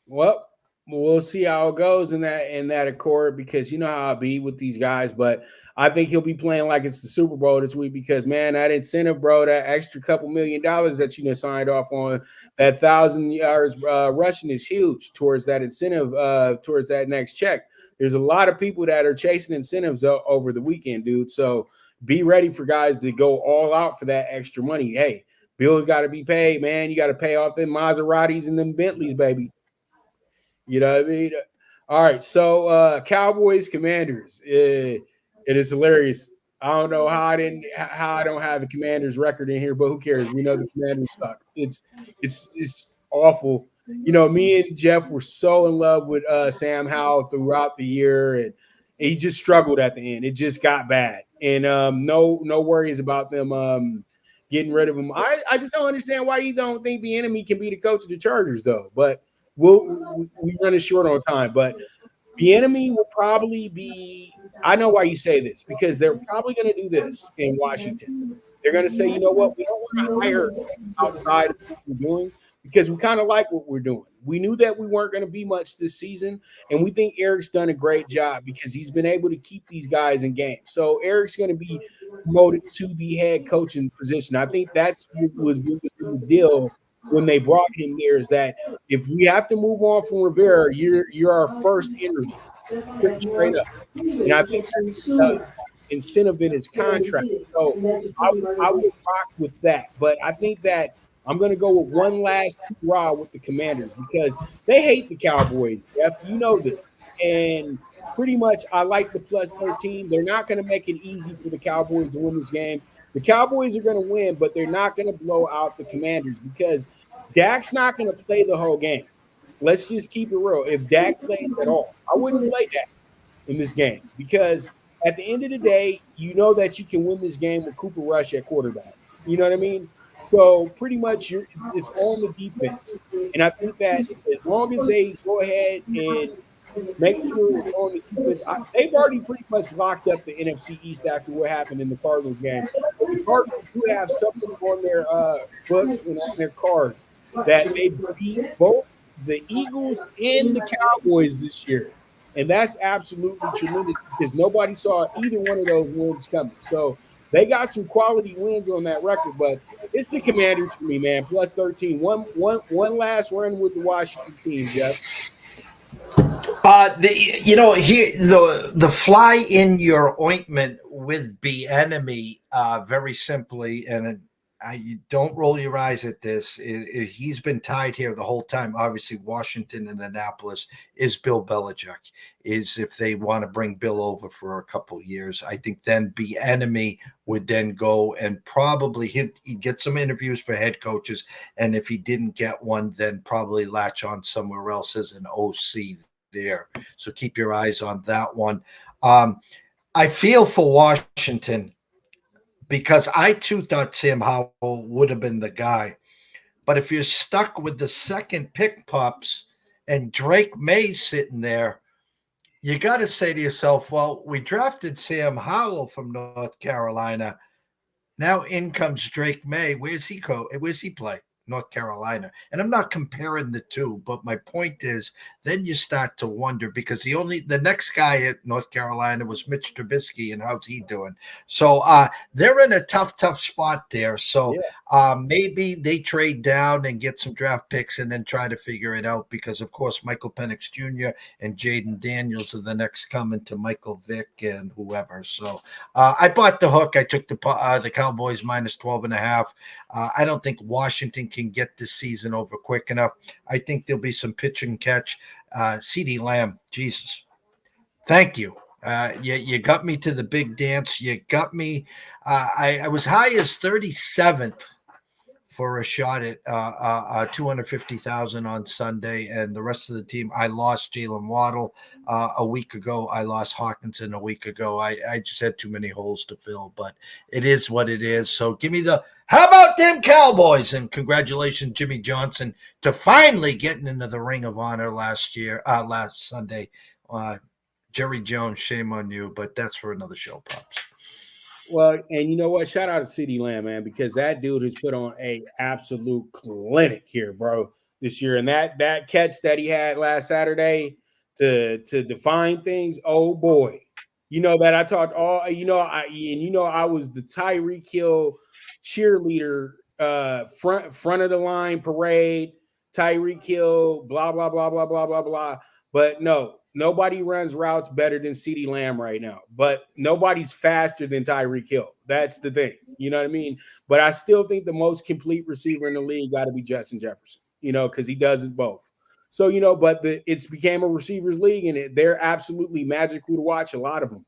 Well, we'll see how it goes in that accord, because you know how I'll be with these guys. But I think he'll be playing like it's the Super Bowl this week, because, man, that incentive, bro, that extra couple $1 million that you signed off on, that 1,000 yards rushing is huge towards that incentive, towards that next check. There's a lot of people that are chasing incentives over the weekend, dude. So be ready for guys to go all out for that extra money. Hey, bills got to be paid, man. You got to pay off them Maseratis and them Bentleys, baby. You know what I mean? All right, so Cowboys Commanders. It is hilarious. I don't know how I don't have the Commanders record in here, but who cares? We know the Commanders suck. It's awful. Me and Jeff were so in love with Sam Howell throughout the year, and he just struggled at the end. It just got bad, and no worries about them getting rid of him. I just don't understand why you don't think the enemy can be the coach of the Chargers, though. But we run it short on time, but the enemy will probably be. I know why you say this, because they're probably going to do this in Washington. They're going to say, you know what, we don't want to hire outside of what we're doing, because we kind of like what we're doing. We knew that we weren't going to be much this season, and we think Eric's done a great job because he's been able to keep these guys in games. So Eric's going to be promoted to the head coaching position. I think that's what was the deal when they brought him there, is that if we have to move on from Rivera, you're our first interview, straight up. And I think that's incentive in his contract. So I would rock with that. But I think that I'm going to go with one last hurrah with the Commanders, because they hate the Cowboys, Jeff. You know this. And pretty much I like the plus 13. They're not going to make it easy for the Cowboys to win this game. The Cowboys are going to win, but they're not going to blow out the Commanders because Dak's not going to play the whole game. Let's just keep it real. If Dak plays at all, I wouldn't play Dak in this game because at the end of the day, you know that you can win this game with Cooper Rush at quarterback. You know what I mean? So pretty much it's on the defense. And I think that as long as they go ahead and make sure it's on the defense, they've already pretty much locked up the NFC East after what happened in the Cardinals game. But the Cardinals do have something on their books and on their cards that they beat both the Eagles and the Cowboys this year. And that's absolutely tremendous because nobody saw either one of those wins coming. So they got some quality wins on that record, but it's the Commanders for me, man. Plus 13. One last run with the Washington team, Jeff. The fly in your ointment with the enemy, very simply, and you don't roll your eyes at this. Is he's been tied here the whole time. Obviously, Washington and Annapolis is Bill Belichick. Is if they want to bring Bill over for a couple of years, I think then the enemy would then go and probably he'd get some interviews for head coaches, and if he didn't get one, then probably latch on somewhere else as an OC there. So keep your eyes on that one. I feel for Washington, because I too thought Sam Howell would have been the guy. But if you're stuck with the second pick pups and Drake May sitting there, you got to say to yourself, well, we drafted Sam Howell from North Carolina. Now in comes Drake May. Where's he go? Where's he play? North Carolina. And I'm not comparing the two, but my point is then you start to wonder because the next guy at North Carolina was Mitch Trubisky, and how's he doing? So they're in a tough spot there. So maybe they trade down and get some draft picks and then try to figure it out because, of course, Michael Penix Jr. and Jaden Daniels are the next coming to Michael Vick and whoever. So I bought the hook. I took the Cowboys minus 12.5. I don't think Washington can get this season over quick enough. I think there'll be some pitch and catch. CeeDee Lamb, Jesus, thank you. You got me to the big dance. You got me. I was high as 37th for a shot at 250,000 on Sunday, and the rest of the team. I lost Jalen Waddle a week ago. I lost Hawkinson a week ago. I just had too many holes to fill, but it is what it is. So give me how about them Cowboys? And congratulations, Jimmy Johnson, to finally getting into the Ring of Honor last Sunday. Jerry Jones, shame on you, but that's for another show, Pops. Well, and you know what? Shout out to CeeDee Lamb, man, because that dude has put on a absolute clinic here, bro, this year. And that catch that he had last Saturday to define things, oh boy. You know that I talked I was the Tyreek Hill cheerleader, front of the line parade, Tyreek Hill, blah, blah, blah, blah, blah, blah, blah. But no. Nobody runs routes better than CeeDee Lamb right now, but nobody's faster than Tyreek Hill. That's the thing. You know what I mean? But I still think the most complete receiver in the league got to be Justin Jefferson, because he does it both. So, but it's became a receivers league, and they're absolutely magical to watch. A lot of them.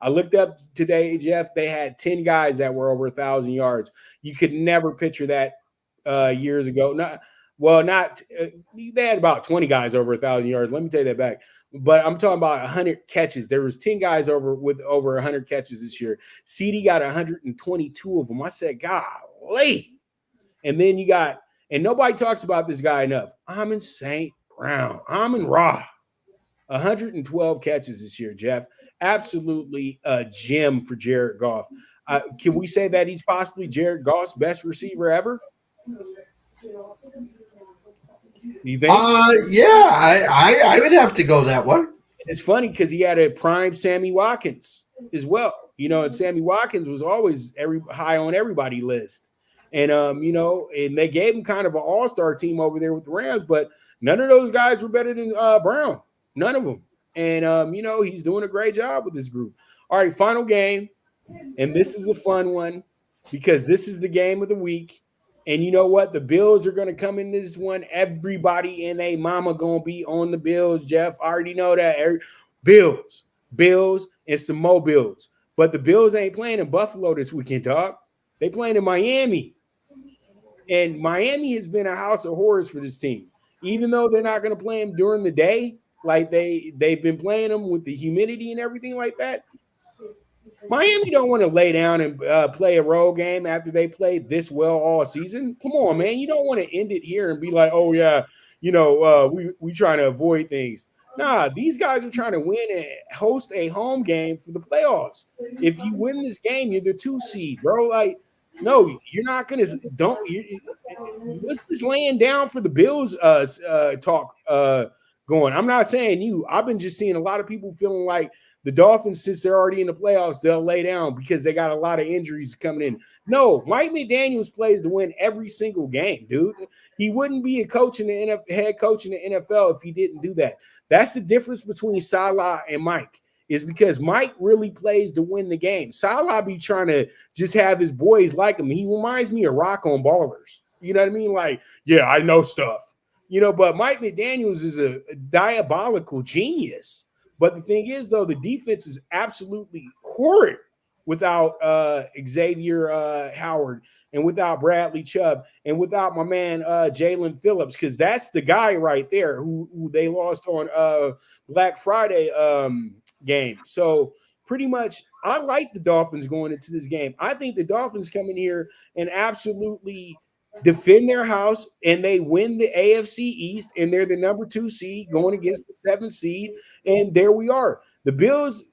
I looked up today, Jeff, they had 10 guys that were over 1,000 yards. You could never picture that years ago. They had about 20 guys over 1,000 yards. Let me take that back. But I'm talking about 100 catches. There was 10 guys with over 100 catches this year. CeeDee got 122 of them. I said, golly. And then and nobody talks about this guy enough. Amon St. Brown. Amon Ra. 112 catches this year, Jeff. Absolutely a gem for Jared Goff. Can we say that he's possibly Jared Goff's best receiver ever? You think? Yeah, I would have to go that way. It's funny because he had a prime Sammy Watkins as well. And Sammy Watkins was always high on everybody's list. And and they gave him kind of an all-star team over there with the Rams, but none of those guys were better than Brown. None of them. And he's doing a great job with this group. All right, final game. And this is a fun one because this is the game of the week. And you know what? The Bills are going to come in this one. Everybody and a mama going to be on the Bills, Jeff. I already know that. Bills, and some more Bills. But the Bills ain't playing in Buffalo this weekend, dog. They playing in Miami. And Miami has been a house of horrors for this team. Even though they're not going to play them during the day, like they've been playing them with the humidity and everything like that. Miami don't want to lay down and play a road game after they played this well all season. Come on, man. You don't want to end it here and be like, oh, yeah, we trying to avoid things. Nah, these guys are trying to win and host a home game for the playoffs. If you win this game, you're the 2 seed, bro. Like, no, you're not going to – what's this laying down for the Bills talk going? I'm not saying you. I've been just seeing a lot of people feeling like the Dolphins, since they're already in the playoffs, they'll lay down because they got a lot of injuries coming in. No, Mike McDaniels plays to win every single game, dude. He wouldn't be a coach in the head coach in the NFL if he didn't do that. That's the difference between Salah and Mike, is because Mike really plays to win the game. Salah be trying to just have his boys like him. He reminds me of Rock on Ballers. You know what I mean? Like, yeah, I know stuff. But Mike McDaniels is a diabolical genius. But the thing is, though, the defense is absolutely horrid without Xavier Howard and without Bradley Chubb and without my man Jalen Phillips, because that's the guy right there who they lost on Black Friday game. So pretty much I like the Dolphins going into this game. I think the Dolphins come in here and absolutely defend their house, and they win the AFC East, and they're the number 2 seed going against the 7th seed, and there we are. The Bills,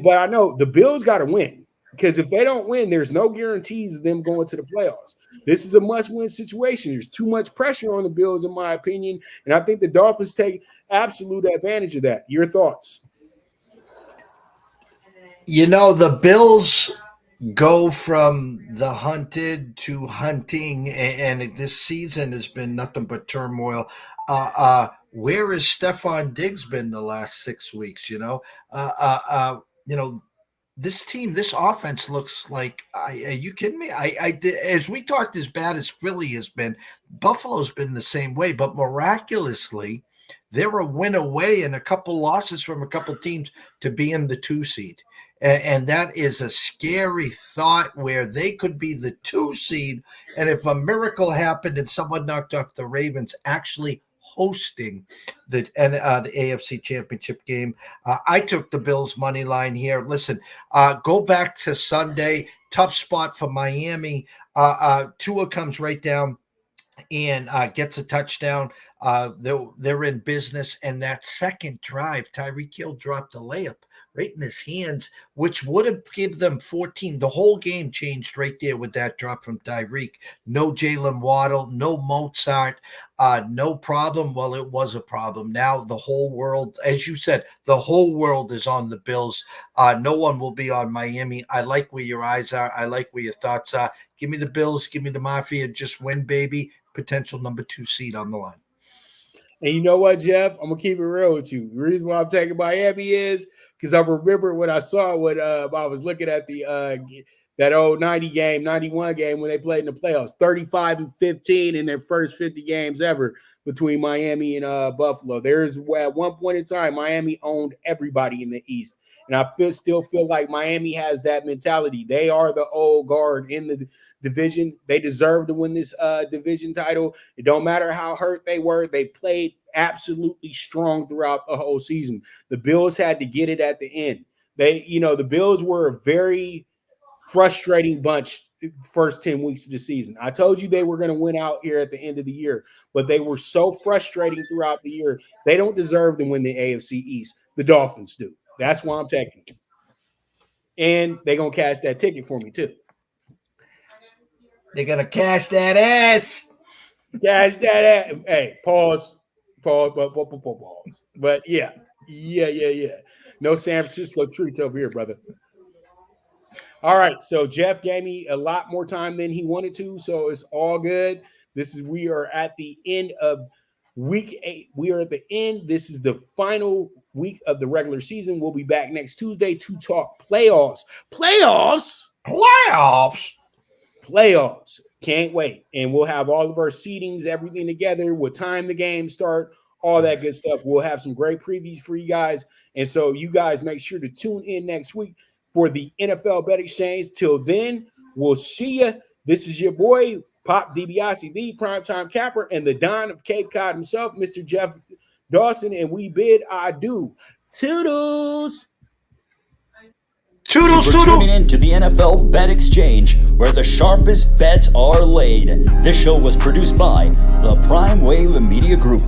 but I know the Bills got to win, because if they don't win, there's no guarantees of them going to the playoffs. This is a must-win situation. There's too much pressure on the Bills, in my opinion, and I think the Dolphins take absolute advantage of that. Your thoughts? The Bills go from the hunted to hunting, and this season has been nothing but turmoil. Where has Stephon Diggs been the last 6 weeks? This team, this offense looks like, are you kidding me? As we talked, as bad as Philly has been, Buffalo's been the same way, but miraculously, they're a win away and a couple losses from a couple teams to be in the 2 seed. And that is a scary thought, where they could be the 2 seed. And if a miracle happened and someone knocked off the Ravens, actually hosting the AFC Championship game, I took the Bills money line here. Listen, go back to Sunday, tough spot for Miami. Tua comes right down and gets a touchdown. They're in business. And that second drive, Tyreek Hill dropped a layup right in his hands, which would have given them 14. The whole game changed right there with that drop from Tyreek. No Jalen Waddle, no Mozart, no problem. Well, it was a problem. Now the whole world, as you said, the whole world is on the Bills. No one will be on Miami. I like where your eyes are. I like where your thoughts are. Give me the Bills. Give me the Mafia. Just win, baby. Potential number 2 seed on the line. And you know what, Jeff? I'm going to keep it real with you. The reason why I'm taking Miami is because I remember what I saw when I was looking at that old 91 game when they played in the playoffs, 35-15 in their first 50 games ever between Miami and Buffalo. There's at one point in time, Miami owned everybody in the East. And I still feel like Miami has that mentality. They are the old guard in the division. They deserve to win this division title. It don't matter how hurt they were. They played absolutely strong throughout the whole season. The Bills had to get it at the end. The Bills were a very frustrating bunch first 10 weeks of the season. I told you they were going to win out here at the end of the year, but they were so frustrating throughout the year. They don't deserve to win the AFC East. The Dolphins do. That's why I'm taking them. And they're going to cash that ticket for me too. They're going to cash that ass. Cash that ass. Hey, pause. But yeah. No San Francisco treats over here, brother. All right, so Jeff gave me a lot more time than he wanted to, so it's all good. We are at the end of week 8. We are at the end. This is the final week of the regular season. We'll be back next Tuesday to talk playoffs. Playoffs. Can't wait. And we'll have all of our seedings, everything together. What time the games start, all that good stuff. We'll have some great previews for you guys. And so you guys make sure to tune in next week for the NFL Bet Exchange. Till then, we'll see you. This is your boy, Pop DiBiase, the primetime capper, and the Don of Cape Cod himself, Mr. Jeff Dawson. And we bid adieu. Toodles. Toodles, For toodles. tuning in to the NFL Bet Exchange, where the sharpest bets are laid. This show was produced by the Prime Wave Media Group.